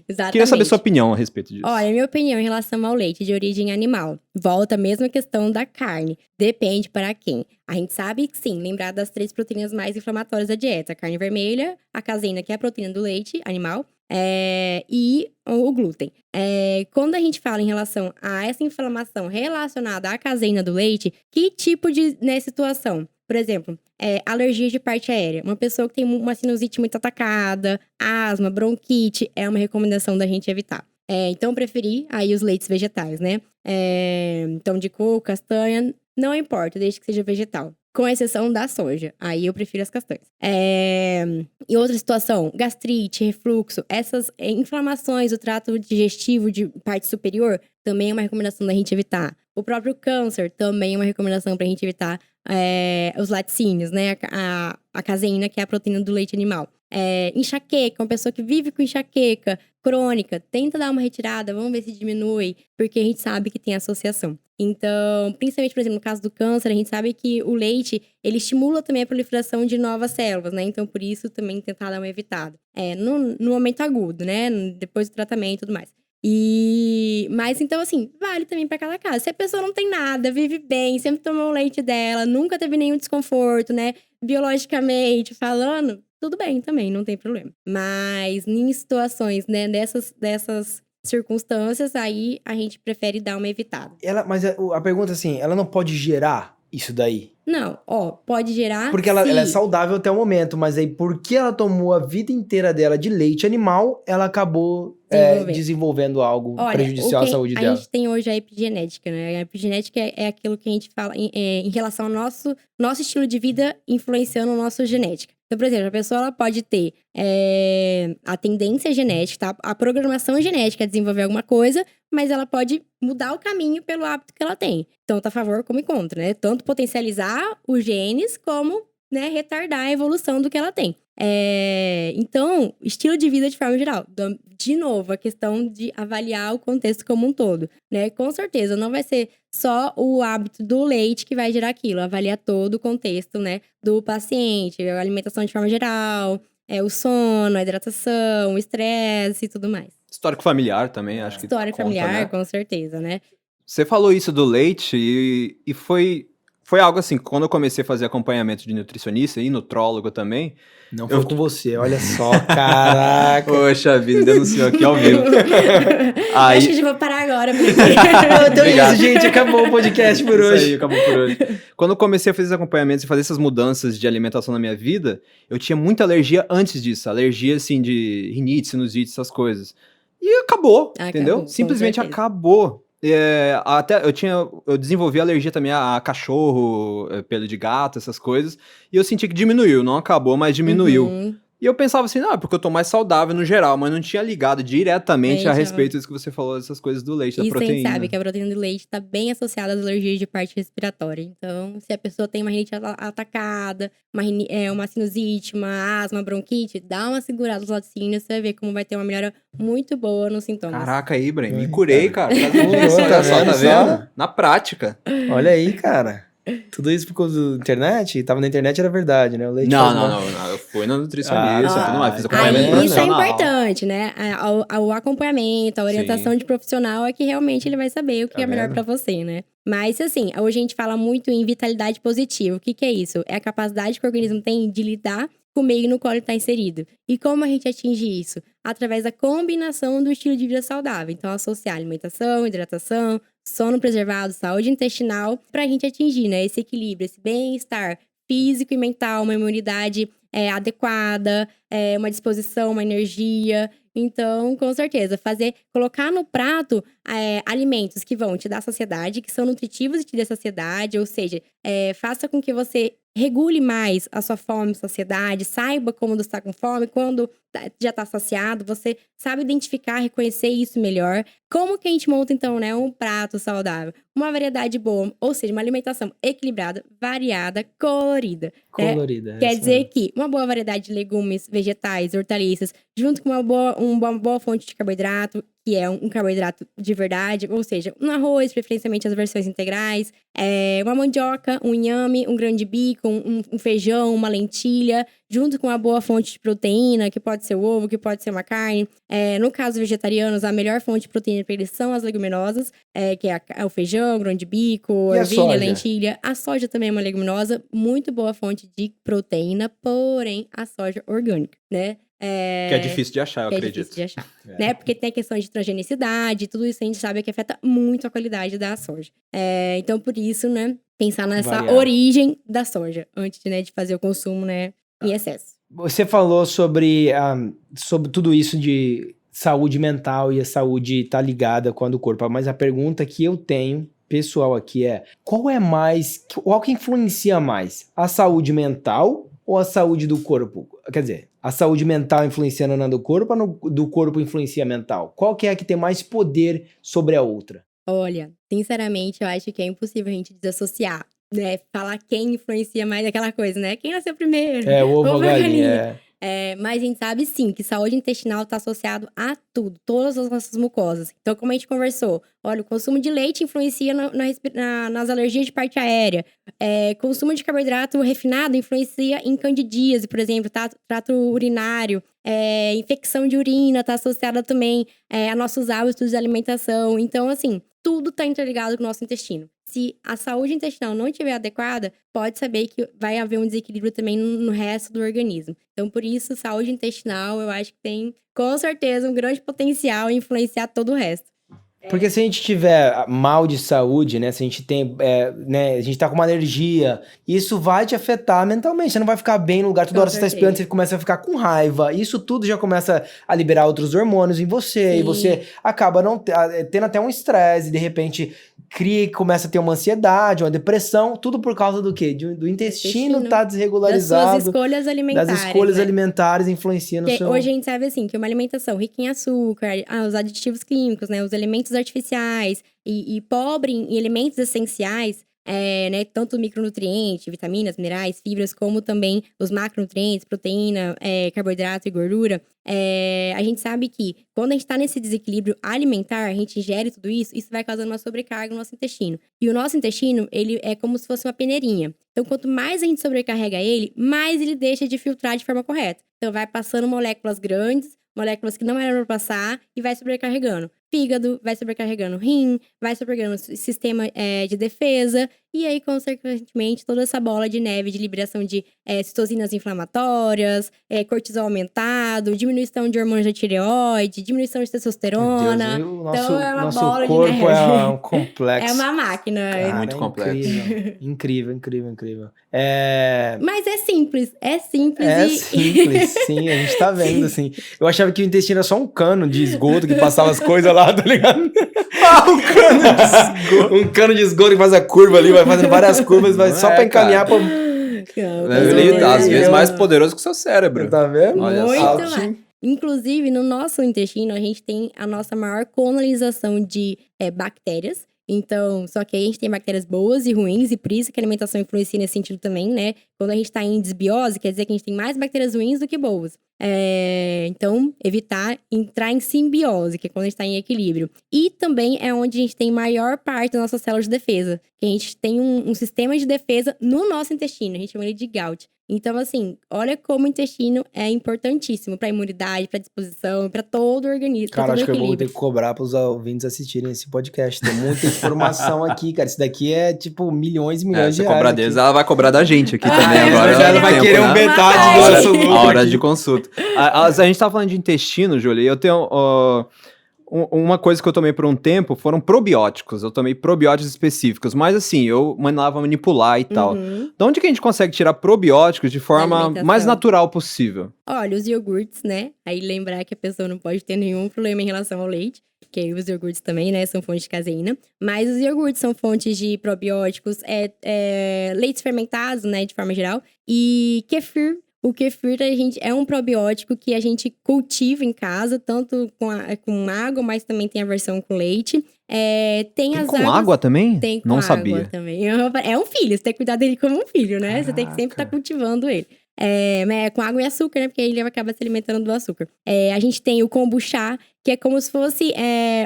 Exatamente. Queria saber sua opinião a respeito disso. Olha, a minha opinião em relação ao leite de origem animal. Volta a mesma questão da carne. Depende para quem. A gente sabe que sim, lembrar das 3 proteínas mais inflamatórias da dieta. A carne vermelha, a caseína, que é a proteína do leite animal, e o glúten. Quando a gente fala em relação a essa inflamação relacionada à caseína do leite, que tipo de situação? Por exemplo, alergia de parte aérea. Uma pessoa que tem uma sinusite muito atacada, asma, bronquite, é uma recomendação da gente evitar. Então, preferir aí os leites vegetais, né? Então, de coco, castanha, não importa, desde que seja vegetal. Com exceção da soja. Aí eu prefiro as castanhas. E outra situação, gastrite, refluxo, essas inflamações do trato digestivo de parte superior, também é uma recomendação da gente evitar. O próprio câncer também é uma recomendação pra gente evitar os laticínios, né? A caseína, que é a proteína do leite animal. Enxaqueca, uma pessoa que vive com enxaqueca crônica, tenta dar uma retirada, vamos ver se diminui, porque a gente sabe que tem associação. Então, principalmente, por exemplo, no caso do câncer, a gente sabe que o leite, ele estimula também a proliferação de novas células, né? Então, por isso, também tentar dar uma evitada. No momento agudo, né? Depois do tratamento e tudo mais. Mas, então, assim, vale também pra cada caso. Se a pessoa não tem nada, vive bem, sempre tomou o leite dela, nunca teve nenhum desconforto, né? Biologicamente falando, tudo bem também, não tem problema. Mas em situações, né, dessas circunstâncias, aí a gente prefere dar uma evitada. Mas a pergunta assim, ela não pode gerar isso daí? Não, pode gerar. Porque ela é saudável até o momento, mas aí porque ela tomou a vida inteira dela de leite animal, ela acabou desenvolvendo algo prejudicial à saúde dela. A gente tem hoje a epigenética, né? A epigenética é aquilo que a gente fala em relação ao nosso estilo de vida influenciando a nossa genética. Então, por exemplo, a pessoa ela pode ter a tendência genética, tá? A programação genética a desenvolver alguma coisa, mas ela pode mudar o caminho pelo hábito que ela tem. Então, tá a favor como contra, né? Tanto potencializar os genes, como, né, retardar a evolução do que ela tem. Então, estilo de vida de forma geral. De novo, a questão de avaliar o contexto como um todo, né? Com certeza, não vai ser só o hábito do leite que vai gerar aquilo. Avaliar todo o contexto, né, do paciente, a alimentação de forma geral, o sono, a hidratação, o estresse e tudo mais. Histórico familiar também, acho que Histórico conta, familiar, né? com certeza, né? Você falou isso do leite e foi algo assim, quando eu comecei a fazer acompanhamento de nutricionista e nutrólogo também. Não foi com você, olha só, caraca. Poxa vida, denunciou aqui ao vivo. Aí... Acho que já vou parar agora. Então é isso, gente, acabou o podcast por hoje. Isso aí, acabou por hoje. Quando eu comecei a fazer esses acompanhamentos e fazer essas mudanças de alimentação na minha vida, eu tinha muita alergia antes disso. Alergia, assim, de rinite, sinusite, essas coisas. E acabou, entendeu? Simplesmente acabou. Até eu desenvolvi alergia também a cachorro, pelo de gato, essas coisas. E eu senti que diminuiu, não acabou, mas diminuiu. E eu pensava assim, porque eu tô mais saudável no geral, mas não tinha ligado diretamente a respeito disso que você falou, dessas coisas do leite, da proteína. E a gente sabe que a proteína do leite tá bem associada às alergias de parte respiratória. Então, se a pessoa tem uma rinite atacada, uma sinusite, uma asma, bronquite, dá uma segurada nos laticínios, você vai ver como vai ter uma melhora muito boa nos sintomas. Caraca aí, Breno, me curei, cara. Tá vendo? Na prática. Olha aí, cara. Tudo isso por causa da internet? Tava na internet, era verdade, né? O leite Não, faz não, mal. não, eu fui na nutricionista, Ah, tudo mais, fiz tá acompanhamento vendo? Isso é profissional. importante, né? O acompanhamento, a orientação Sim. de profissional é que realmente ele vai saber o que Tá é melhor vendo? pra você, né? Mas, assim, hoje a gente fala muito em vitalidade positiva. O que que é isso? É a capacidade que o organismo tem de lidar com o meio no qual ele está inserido. E como a gente atinge isso? Através da combinação do estilo de vida saudável. Então, associar alimentação, hidratação, sono preservado, saúde intestinal, pra gente atingir, né, esse equilíbrio, esse bem-estar físico e mental, uma imunidade adequada, uma disposição, uma energia. Então, com certeza, colocar no prato alimentos que vão te dar saciedade, que são nutritivos e te dê saciedade, ou seja, faça com que você regule mais a sua fome e saciedade, saiba quando está com fome, quando já está saciado, você sabe identificar, reconhecer isso melhor. Como que a gente monta, então, né, um prato saudável? Uma variedade boa, ou seja, uma alimentação equilibrada, variada, colorida. Né? Colorida. Quer essa dizer mesmo. que uma boa variedade de legumes, vegetais, hortaliças, junto com uma boa fonte de carboidrato, que é um carboidrato de verdade, ou seja, um arroz, preferencialmente as versões integrais, uma mandioca, um inhame, um grão de bico, um feijão, uma lentilha, junto com uma boa fonte de proteína, que pode ser o ovo, que pode ser uma carne. No caso vegetarianos, a melhor fonte de proteína para eles são as leguminosas, que é o feijão, o grão de bico, E a ervilha, soja? lentilha. A soja também é uma leguminosa, muito boa fonte de proteína, porém a soja orgânica, né? Que é difícil de achar, eu Que é acredito. difícil de achar, né? Porque tem a questão de transgenicidade, tudo isso a gente sabe que afeta muito a qualidade da soja. Então, por isso, né, pensar nessa Variar. origem da soja, antes, né, de fazer o consumo, né, em excesso. Você falou sobre tudo isso de saúde mental e a saúde tá ligada com a do corpo, mas a pergunta que eu tenho, pessoal, aqui é: qual que influencia mais? A saúde mental ou a saúde do corpo? Quer dizer, a saúde mental influenciando na do corpo ou do corpo influencia a mental? Qual que é a que tem mais poder sobre a outra? Olha, sinceramente, eu acho que é impossível a gente desassociar, né? Falar quem influencia mais aquela coisa, né? Quem nasceu primeiro? É, o ovo ou Ovo a ou a galinha. Mas a gente sabe sim que saúde intestinal está associado a tudo, todas as nossas mucosas. Então, como a gente conversou, olha, o consumo de leite influencia nas alergias de parte aérea. Consumo de carboidrato refinado influencia em candidíase, por exemplo, trato urinário. Infecção de urina está associada também a nossos hábitos de alimentação. Então, assim, tudo está interligado com o nosso intestino. Se a saúde intestinal não estiver adequada, pode saber que vai haver um desequilíbrio também no resto do organismo. Então, por isso, saúde intestinal, eu acho que tem, com certeza, um grande potencial em influenciar todo o resto. Porque se a gente tiver mal de saúde, né? Se a gente tem, né? A gente tá com uma alergia, isso vai te afetar mentalmente. Você não vai ficar bem no lugar. Toda Com hora você tá certeza. espirrando, você começa a ficar com raiva. Isso tudo já começa a liberar outros hormônios em você. E Sim. você acaba tendo até um estresse. De repente, começa a ter uma ansiedade, uma depressão. Tudo por causa do quê? Do intestino tá Das desregularizado. suas escolhas alimentares. Das escolhas né? alimentares influenciando o Porque seu... hoje a gente sabe assim que uma alimentação rica em açúcar, os aditivos químicos, né, os elementos artificiais e pobre em elementos essenciais, né, tanto micronutrientes, vitaminas, minerais, fibras, como também os macronutrientes, proteína, carboidrato e gordura. A gente sabe que quando a gente está nesse desequilíbrio alimentar, a gente ingere tudo isso, isso vai causando uma sobrecarga no nosso intestino. E o nosso intestino, ele é como se fosse uma peneirinha. Então, quanto mais a gente sobrecarrega ele, mais ele deixa de filtrar de forma correta. Então, vai passando moléculas grandes, moléculas que não eram para passar, e vai sobrecarregando. Fígado, vai sobrecarregando rim, vai sobrecarregando o sistema de defesa, e aí, consequentemente, toda essa bola de neve de liberação de citocinas inflamatórias, cortisol aumentado, diminuição de hormônios da tireoide, diminuição de testosterona. Meu Deus, Então, é uma nosso bola de corpo neve. é um complexo. É uma máquina. Cara, Muito complexo. Incrível. Mas é simples É e... simples, sim, a gente tá vendo, assim. Eu achava que o intestino era só um cano de esgoto que passava as coisas lá, tá ligado? Um cano de esgoto. Um cano de esgoto que faz a curva ali, vai fazendo várias curvas, vai Não só é, pra encaminhar cara. Não, Ele tá, às vezes, eu- mais poderoso que o seu cérebro. Tá vendo? Olha Muito só. mais. Inclusive, no nosso intestino, a gente tem a nossa maior colonização de bactérias. Então, só que aí a gente tem bactérias boas e ruins, e por isso que a alimentação influencia nesse sentido também, né? Quando a gente tá em desbiose, quer dizer que a gente tem mais bactérias ruins do que boas. Então, evitar entrar em simbiose, que é quando a gente está em equilíbrio. E também é onde a gente tem maior parte das nossas células de defesa. Que a gente tem um sistema de defesa no nosso intestino, a gente chama ele de GALT. Então, assim, olha como o intestino é importantíssimo para a imunidade, para a disposição, para todo o organismo. Cara, todo acho que eu vou ter equilíbrio. que cobrar para os ouvintes assistirem esse podcast. Tem muita informação aqui, cara. Isso daqui é tipo milhões e milhões de Você reais. cobrar aqui. deles, ela vai cobrar da gente aqui também é agora. verdade, no vai tempo, querer né? metade do Ai. nosso lucro A hora aqui. de consulta. A gente tá falando de intestino, Júlia, e eu tenho uma coisa que eu tomei por um tempo foram probióticos. Eu tomei probióticos específicos, mas assim, eu mandava manipular e tal. Uhum. De onde que a gente consegue tirar probióticos de forma alimentação. mais natural possível? Olha, os iogurtes, né? Aí lembrar que a pessoa não pode ter nenhum problema em relação ao leite, que aí os iogurtes também, né, são fontes de caseína. Mas os iogurtes são fontes de probióticos, leites fermentados, né, de forma geral. E kefir. O kefir é um probiótico que a gente cultiva em casa, tanto com água, mas também tem a versão com leite. Tem as com águas- água também? Tem com Não água sabia. também. É um filho, você tem que cuidar dele como um filho, né? Você tem que sempre estar Caraca. cultivando ele. Mas com água e açúcar, né? Porque aí ele acaba se alimentando do açúcar. A gente tem o kombucha, que é como se fosse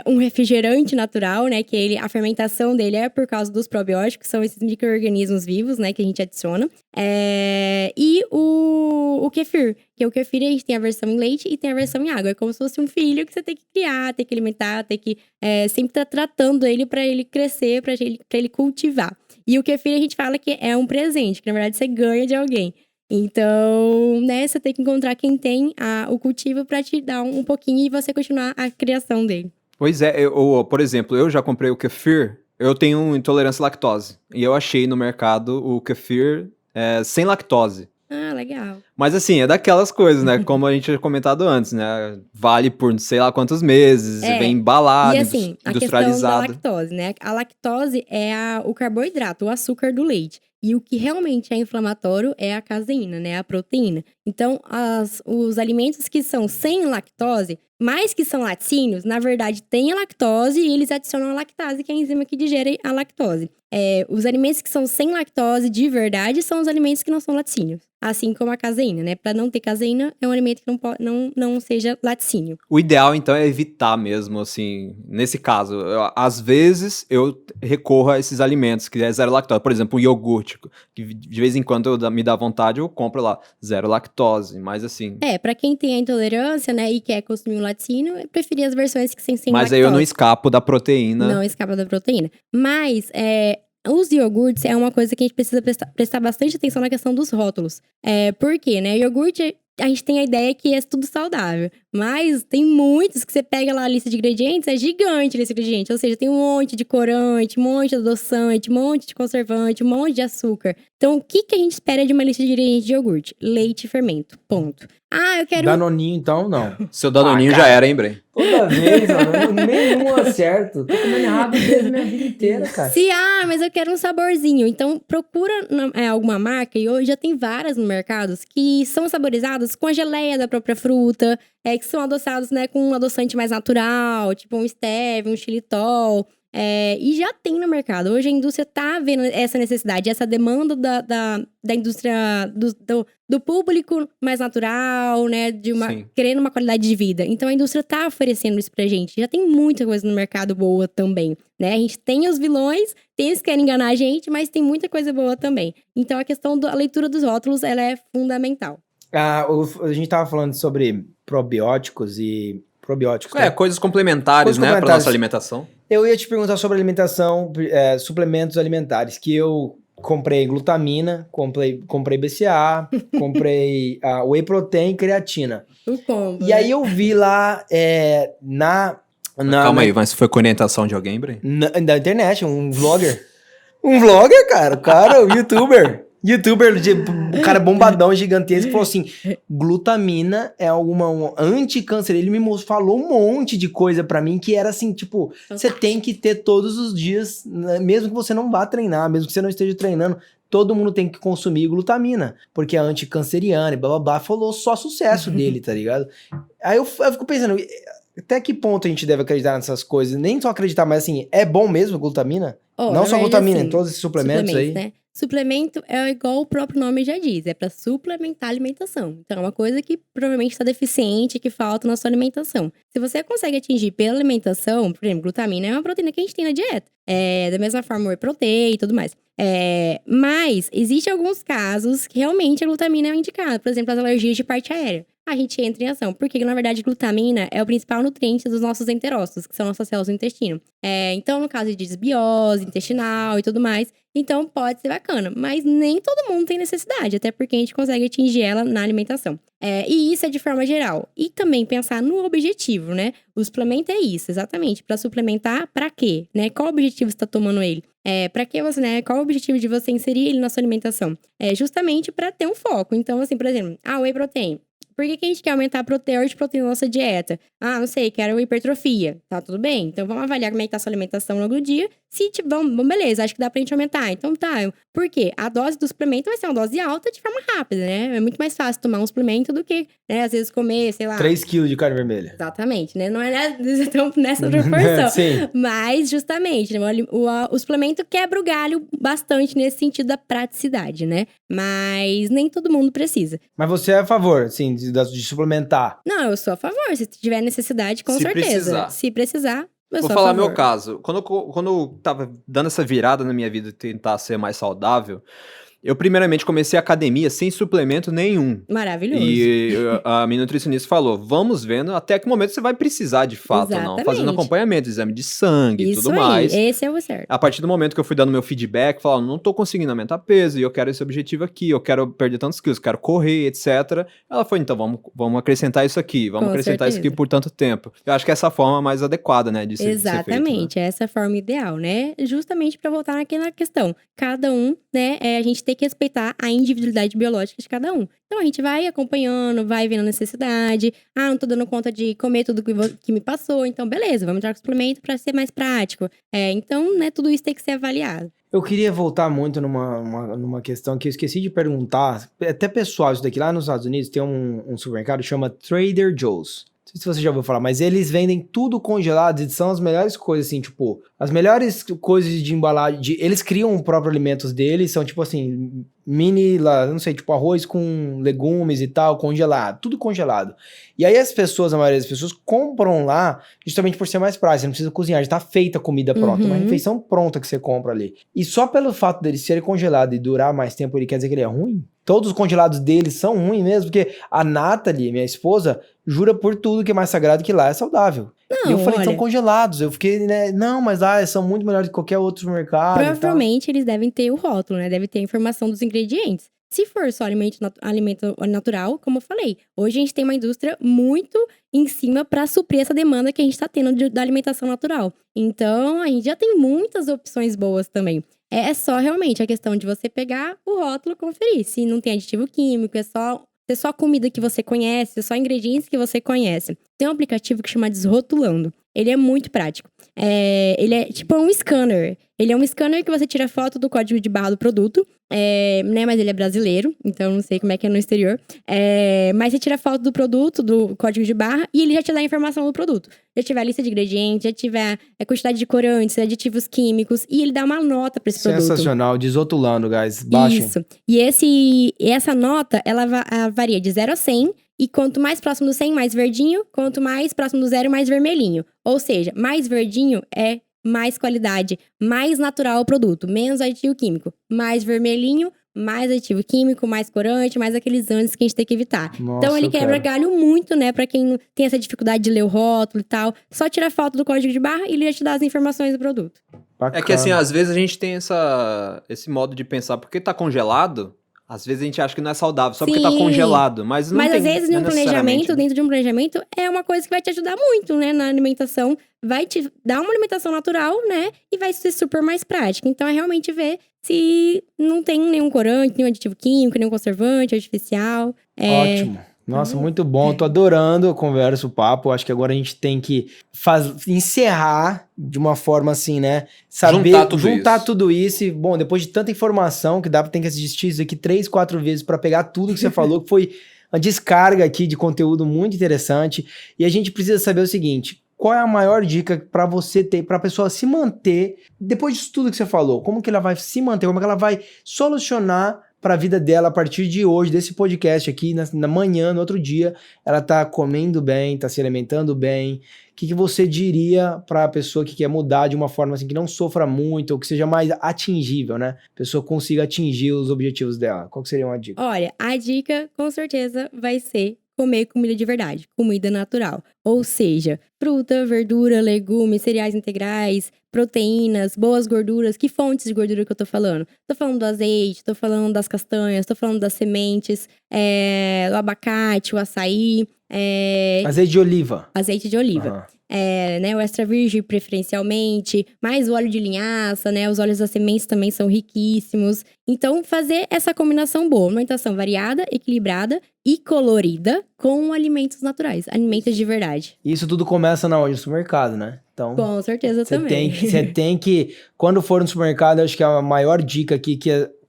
um refrigerante natural, né? Que a fermentação dele é por causa dos probióticos, são esses micro-organismos vivos, né? Que a gente adiciona. E o kefir, que o kefir a gente tem a versão em leite e tem a versão em água. É como se fosse um filho que você tem que criar, tem que alimentar, tem que sempre estar tratando ele para ele crescer, para ele cultivar. E o kefir a gente fala que é um presente, que na verdade você ganha de alguém. Então, né, você tem que encontrar quem tem o cultivo para te dar um pouquinho e você continuar a criação dele. Pois é, por exemplo, eu já comprei o kefir, eu tenho intolerância à lactose. E eu achei no mercado o kefir sem lactose. Ah, legal. Mas assim, é daquelas coisas, né? Como a gente tinha comentado antes, né? Vale por sei lá quantos meses, vem embalado, E assim, a questão da industrializado. lactose, né? A lactose é o carboidrato, o açúcar do leite. E o que realmente é inflamatório é a caseína, né? A proteína. Então, os alimentos que são sem lactose, mas que são laticínios, na verdade, tem a lactose e eles adicionam a lactase, que é a enzima que digere a lactose. Os alimentos que são sem lactose de verdade são os alimentos que não são laticínios. Assim como a caseína, né? Para não ter caseína, é um alimento que não seja laticínio. O ideal, então, é evitar mesmo, assim, nesse caso. Às vezes, eu recorro a esses alimentos que é zero lactose. Por exemplo, um iogurte, que de vez em quando me dá vontade, eu compro lá, zero lactose. Mas assim... Para quem tem a intolerância, né, e quer consumir um laticínio, eu preferi as versões que sem Mas lactose. aí eu não escapo da proteína. Não escapa da proteína. Mas, os iogurtes é uma coisa que a gente precisa prestar bastante atenção na questão dos rótulos. Por quê, né? Iogurte, a gente tem a ideia que é tudo saudável. Mas tem muitos que você pega lá a lista de ingredientes, é gigante a lista de ingredientes. Ou seja, tem um monte de corante, um monte de adoçante, um monte de conservante, um monte de açúcar. Então, o que a gente espera de uma lista de ingredientes de iogurte? Leite e fermento. Ponto. Eu quero... Danoninho, então, não. Seu Danoninho já cara. era, hein, Bren? Toda vez, mano, nenhum acerto. Tô comendo errado desde a minha vida inteira, cara. Mas eu quero um saborzinho. Então, procura alguma marca, e hoje já tem várias no mercado, que são saborizadas com a geleia da própria fruta, que são adoçados, né, com um adoçante mais natural, tipo um stevia, um xilitol. E já tem no mercado. Hoje a indústria tá vendo essa necessidade, essa demanda da indústria, do público mais natural, né? Querendo uma qualidade de vida. Então a indústria tá oferecendo isso pra gente. Já tem muita coisa no mercado boa também, né? A gente tem os vilões, tem os que querem enganar a gente, mas tem muita coisa boa também. Então a questão da leitura dos rótulos, ela é fundamental. A gente tava falando sobre probióticos e... Probióticos, né? Coisas complementares, né, pra nossa alimentação. Eu ia te perguntar sobre alimentação, suplementos alimentares, que eu comprei glutamina, comprei BCA, comprei whey protein e creatina. E aí eu vi lá Calma aí, mas foi com orientação de alguém, Bren? na internet, um vlogger. Um vlogger, cara, um youtuber. Um cara bombadão, gigantesco, falou assim, glutamina é um anticâncer. Ele me falou um monte de coisa pra mim que era assim, tipo, você tem que ter todos os dias, né, mesmo que você não vá treinar, mesmo que você não esteja treinando, todo mundo tem que consumir glutamina, porque é anticanceriana e blá blá blá, falou só sucesso dele, tá ligado? Aí eu fico pensando, até que ponto a gente deve acreditar nessas coisas? Nem só acreditar, mas assim, é bom mesmo glutamina? Não só glutamina, assim, em todos esses suplementos aí? Né? Suplemento é igual o próprio nome já diz, é para suplementar a alimentação. Então, é uma coisa que provavelmente está deficiente, que falta na sua alimentação. Se você consegue atingir pela alimentação, por exemplo, glutamina é uma proteína que a gente tem na dieta. Da mesma forma, o whey protein e tudo mais. Mas, existem alguns casos que realmente a glutamina é indicada. Por exemplo, as alergias de parte aérea. A gente entra em ação. Porque, na verdade, glutamina é o principal nutriente dos nossos enterócitos, que são nossas células do intestino. Então, no caso de desbiose intestinal e tudo mais, então pode ser bacana. Mas nem todo mundo tem necessidade, até porque a gente consegue atingir ela na alimentação. E isso é de forma geral. E também pensar no objetivo, né? O suplemento é isso, exatamente. Para suplementar, para quê? Né? Qual objetivo você está tomando ele? Para que você, né? Qual o objetivo de você inserir ele na sua alimentação? Justamente para ter um foco. Então, assim, por exemplo, whey protein. Por que a gente quer aumentar a teor de proteína na nossa dieta? Não sei, quero hipertrofia. Tá, tudo bem. Então, vamos avaliar como é que tá a sua alimentação ao longo do dia. Se bom, beleza, acho que dá pra gente aumentar. Então, tá. Por quê? A dose do suplemento vai ser uma dose alta de forma rápida, né? É muito mais fácil tomar um suplemento do que, né, às vezes comer, sei lá... 3 quilos de carne vermelha. Exatamente, né? Não é nessa proporção. Sim. Mas, justamente, né, o suplemento quebra o galho bastante nesse sentido da praticidade, né? Mas nem todo mundo precisa. Mas você é a favor, assim, de suplementar? Não, eu sou a favor. Se tiver necessidade, com certeza. Se precisar, eu Vou sou a falar favor. meu caso. Quando eu tava dando essa virada na minha vida, tentar ser mais saudável, eu primeiramente comecei a academia sem suplemento nenhum. Maravilhoso. E a minha nutricionista falou, vamos vendo até que momento você vai precisar de fato ou não. Exatamente. Fazendo acompanhamento, exame de sangue e Isso tudo aí, mais. esse é o certo. A partir do momento que eu fui dando meu feedback, falando, não tô conseguindo aumentar peso e eu quero esse objetivo aqui, eu quero perder tantos quilos, quero correr, etc. Ela foi, então vamos acrescentar isso aqui, vamos Com acrescentar isso aqui certeza. por tanto tempo. Eu acho que essa é a forma mais adequada, né, de ser feito, né? Exatamente, essa é a forma ideal, né? Justamente para voltar naquela questão. Cada um, né, a gente tem que respeitar a individualidade biológica de cada um. Então a gente vai acompanhando, vai vendo a necessidade. Não tô dando conta de comer tudo que me passou, então beleza, vamos entrar com suplemento para ser mais prático. Então, né, tudo isso tem que ser avaliado. Eu queria voltar muito numa questão que eu esqueci de perguntar, até pessoal, isso daqui lá nos Estados Unidos tem um supermercado que chama Trader Joe's. Não sei se você já ouviu falar, mas eles vendem tudo congelado e são as melhores coisas, assim, tipo, as melhores coisas de embalagem, eles criam o próprio alimentos deles, são tipo assim, não sei, tipo arroz com legumes e tal, congelado, tudo congelado. E aí a maioria das pessoas compram lá justamente por ser mais prático, você não precisa cozinhar, já tá feita a comida pronta, uma refeição pronta que você compra ali. E só pelo fato dele ser congelado e durar mais tempo, ele quer dizer que ele é ruim? Todos os congelados deles são ruins mesmo, porque a Nathalie, minha esposa, jura por tudo que é mais sagrado que lá é saudável. Não, e eu falei, olha, são congelados. Eu fiquei, né? Não, mas são muito melhores que qualquer outro mercado. provavelmente eles devem ter o rótulo, né? Deve ter a informação dos ingredientes. Se for só alimento natural, como eu falei, hoje a gente tem uma indústria muito em cima para suprir essa demanda que a gente está tendo da alimentação natural. Então, a gente já tem muitas opções boas também. É só realmente a questão de você pegar o rótulo e conferir. Se não tem aditivo químico, é só comida que você conhece, é só ingredientes que você conhece. Tem um aplicativo que chama Desrotulando. Ele é muito prático. Ele é tipo um scanner. Ele é um scanner que você tira foto do código de barra do produto, né? Mas ele é brasileiro, então não sei como é que é no exterior. Mas você tira foto do produto, do código de barra, e ele já te dá a informação do produto. Já tiver a lista de ingredientes, já tiver a quantidade de corantes, aditivos químicos, e ele dá uma nota para esse produto. Sensacional, Desrotulando, guys. Baixem. Isso. E essa nota, ela varia de 0 a 100, e quanto mais próximo do 100, mais verdinho. Quanto mais próximo do 0, mais vermelhinho. Ou seja, mais verdinho é mais qualidade, mais natural o produto, menos aditivo químico. Mais vermelhinho, mais aditivo químico, mais corante, mais aqueles antes que a gente tem que evitar. Nossa, então ele quebra galho muito, né? Pra quem tem essa dificuldade de ler o rótulo e tal. Só tira foto do código de barra e ele já te dá as informações do produto. Bacana. É que assim, às vezes a gente tem esse modo de pensar, porque tá congelado, às vezes a gente acha que não é saudável, só porque tá Sim. congelado, mas não tem, Mas às vezes, não é necessariamente, dentro de um planejamento, é uma coisa que vai te ajudar muito, né? Na alimentação, vai te dar uma alimentação natural, né? E vai ser super mais prática. Então, é realmente ver se não tem nenhum corante, nenhum aditivo químico, nenhum conservante artificial. Ótimo. Nossa, muito bom. Tô adorando a conversa, o papo. Acho que agora a gente tem que encerrar de uma forma assim, né? Saber juntar tudo isso. E, bom, depois de tanta informação que tem que assistir isso aqui 3, 4 vezes para pegar tudo que você falou, que foi uma descarga aqui de conteúdo muito interessante. E a gente precisa saber o seguinte: qual é a maior dica pra você ter, pra pessoa se manter, depois disso tudo que você falou, como que ela vai se manter, como que ela vai solucionar pra vida dela a partir de hoje, desse podcast aqui, na manhã, no outro dia, ela tá comendo bem, tá se alimentando bem. O que você diria pra pessoa que quer mudar de uma forma assim, que não sofra muito, ou que seja mais atingível, né? A pessoa consiga atingir os objetivos dela. Qual que seria uma dica? Olha, a dica com certeza vai ser comer comida de verdade, comida natural. Ou seja, fruta, verdura, legumes, cereais integrais, proteínas, boas gorduras. Que fontes de gordura que eu tô falando? Tô falando do azeite, tô falando das castanhas, tô falando das sementes, o abacate, o açaí. Azeite de oliva. Azeite de oliva. Aham. Né, o extra virgem preferencialmente, mais o óleo de linhaça, né, os óleos das sementes também são riquíssimos. Então, fazer essa combinação boa, uma alimentação variada, equilibrada e colorida com alimentos naturais, alimentos de verdade. Isso tudo começa na onde? No supermercado, né? Então, Com certeza também. Você tem que, quando for no supermercado, eu acho que é a maior dica aqui,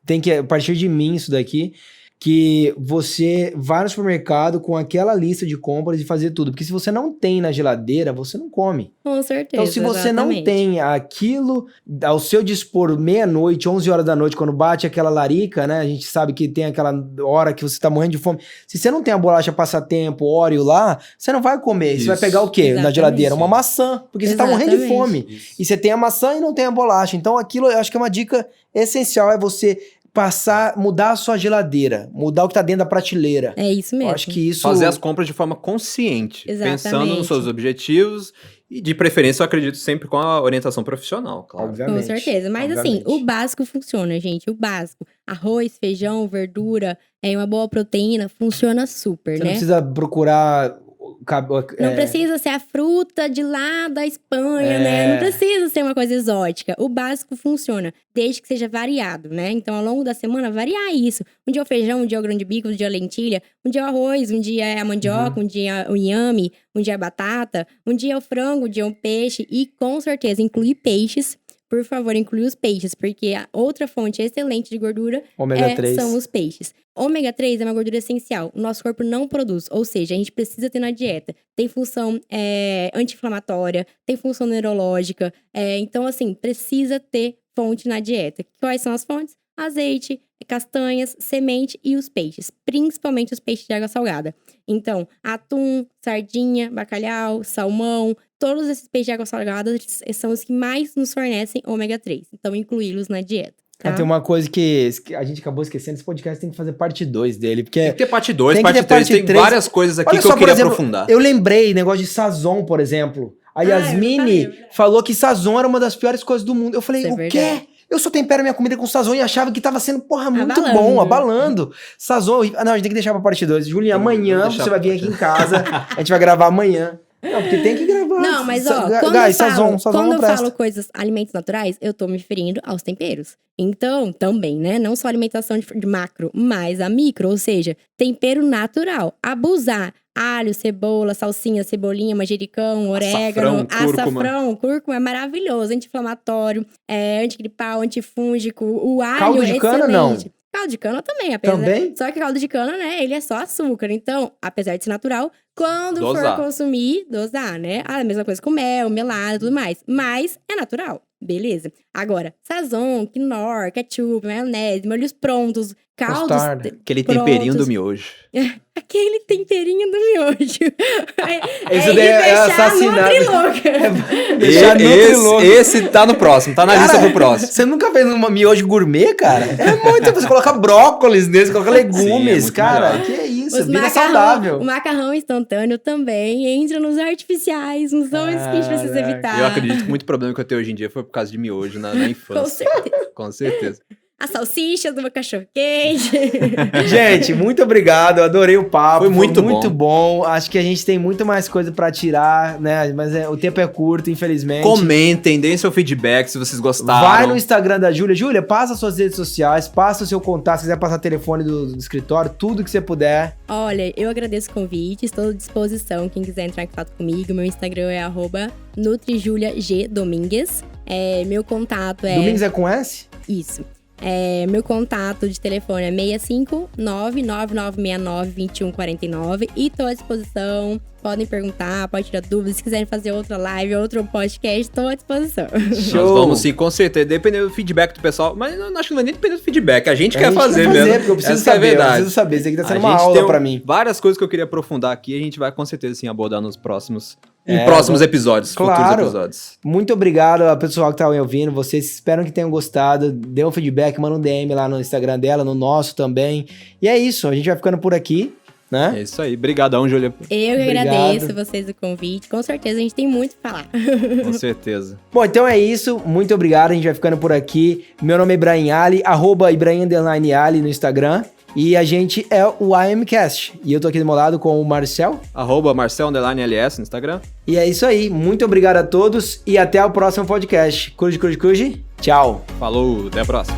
tem que, a partir de mim, isso daqui, que você vá no supermercado com aquela lista de compras e fazer tudo. Porque se você não tem na geladeira, você não come. Com certeza, Então, se você não exatamente. tem aquilo ao seu dispor meia-noite, 11 horas da noite, quando bate aquela larica, né? A gente sabe que tem aquela hora que você tá morrendo de fome. Se você não tem a bolacha passatempo, Oreo lá, você não vai comer. Isso. Você vai pegar o quê na Exatamente. geladeira? Uma maçã. Porque você tá morrendo de Exatamente. fome. E você tem a maçã e não tem a bolacha. Então, aquilo eu acho que é uma dica essencial, é você mudar a sua geladeira, mudar o que tá dentro da prateleira. É isso mesmo. Eu acho que isso... Fazer as compras de forma consciente, Exatamente. pensando nos seus objetivos e, de preferência, eu acredito sempre com a orientação profissional, claro. Obviamente. Com certeza. Mas Obviamente. assim, o básico funciona, gente. O básico. Arroz, feijão, verdura, uma boa proteína, funciona super, Você né? não precisa procurar... Não precisa ser a fruta de lá da Espanha, né? Não precisa ser uma coisa exótica. O básico funciona, desde que seja variado, né? Então, ao longo da semana, variar isso. Um dia é o feijão, um dia é o grão de bico, um dia é a lentilha, um dia é o arroz, um dia é a mandioca, um dia é o inhame, um dia é a batata, um dia é o frango, um dia é o peixe. E, com certeza, incluir peixes. Por favor, inclui os peixes, porque a outra fonte excelente de gordura Ômega 3. são os peixes. Ômega 3 é uma gordura essencial. O nosso corpo não produz, ou seja, a gente precisa ter na dieta. Tem função anti-inflamatória, tem função neurológica. Então, assim, precisa ter fonte na dieta. Quais são as fontes? Azeite, castanhas, semente e os peixes. Principalmente os peixes de água salgada. Então, atum, sardinha, bacalhau, salmão, todos esses peixes de água salgada são os que mais nos fornecem ômega 3. Então, incluí-los na dieta. Tá? Tem uma coisa que a gente acabou esquecendo, esse podcast tem que fazer parte 2 dele, porque... Tem que ter parte 2, Tem que parte ter 3, parte tem 3. várias coisas aqui Olha que eu só, por queria exemplo, aprofundar. Eu lembrei, negócio de Sazon, por exemplo. Aí a Yasmine falou que Sazon era uma das piores coisas do mundo. Eu falei, Isso é o verdade. quê? Eu só tempero minha comida com Sazon e achava que tava sendo, muito Abalando. bom, abalando. Sazon... Não, a gente tem que deixar pra parte 2. Julinha, amanhã deixar você vai vir pra aqui em casa, a gente vai gravar amanhã. Não, porque tem que gravar. Não, mas ó, quando Guys, eu Sazon quando não eu presta. falo coisas, alimentos naturais, eu tô me referindo aos temperos. Então, também, né? Não só alimentação de macro, mas a micro, ou seja, tempero natural. Abusar. Alho, cebola, salsinha, cebolinha, manjericão, orégano, açafrão, cúrcuma é maravilhoso. Anti-inflamatório, antigripal, antifúngico. O alho Caldo de é cana, excelente. não? Caldo de cana também, Também? Só que caldo de cana, né, ele é só açúcar. Então, apesar de ser natural, quando Dosar. for consumir, dosar, né? A mesma coisa com mel, melada e tudo mais. Mas é natural, beleza? Agora, Sazon, Knorr, ketchup, maionese, molhos prontos, caldos... Mostarda. Aquele temperinho prontos. do miojo. Aquele temperinho do miojo. Isso daí é assassinado. Deixar Nutri-Louco. Esse tá no próximo, tá na lista pro próximo. Você nunca fez um miojo gourmet, cara? É muito. Você coloca brócolis nesse, coloca legumes, muito cara. melhor. Que é isso? Os Vida saudável. O macarrão instantâneo também entra nos artificiais, não são esses que a gente precisa Caraca. evitar. Eu acredito que muito problema que eu tenho hoje em dia foi por causa de miojo na infância. Com certeza. Com certeza. A salsicha do meu cachorro-quente. Gente, muito obrigado. Eu adorei o papo. Foi muito bom. Acho que a gente tem muito mais coisa pra tirar, né? Mas o tempo é curto, infelizmente. Comentem, deem seu feedback se vocês gostaram. Vai no Instagram da Júlia. Júlia, passa suas redes sociais, passa o seu contato, se quiser passar telefone do escritório, tudo que você puder. Olha, eu agradeço o convite, estou à disposição. Quem quiser entrar em contato comigo, meu Instagram é @NutriJuliaGDomingues. Meu contato é... Domingos é com S? Isso. Meu contato de telefone é 659-9969-2149 e tô à disposição. Podem perguntar, podem tirar dúvidas. Se quiserem fazer outra live, outro podcast, estou à disposição. Show. Nós vamos sim, com certeza. Dependendo do feedback do pessoal. Mas eu acho que não é nem dependendo do feedback. A gente quer fazer mesmo. Porque eu preciso saber, eu preciso saber. Isso aqui tá sendo uma aula pra mim. Várias coisas que eu queria aprofundar aqui. A gente vai com certeza sim abordar nos próximos episódios. Claro. Futuros episódios. Muito obrigado ao pessoal que tá ouvindo. Vocês espero que tenham gostado. Dê um feedback, manda um DM lá no Instagram dela, no nosso também. E é isso. A gente vai ficando por aqui. Né? É isso aí. Obrigadão, Júlia. Eu que agradeço vocês o convite. Com certeza a gente tem muito pra falar. Com certeza. Bom, então é isso. Muito obrigado. A gente vai ficando por aqui. Meu nome é Ibrahim Ali, @Ibrahim_Ali no Instagram. E a gente é o IMCast. E eu tô aqui do meu lado com o Marcel. @Marcel_LS no Instagram. E é isso aí. Muito obrigado a todos e até o próximo podcast. Cuji. Tchau. Falou, até a próxima.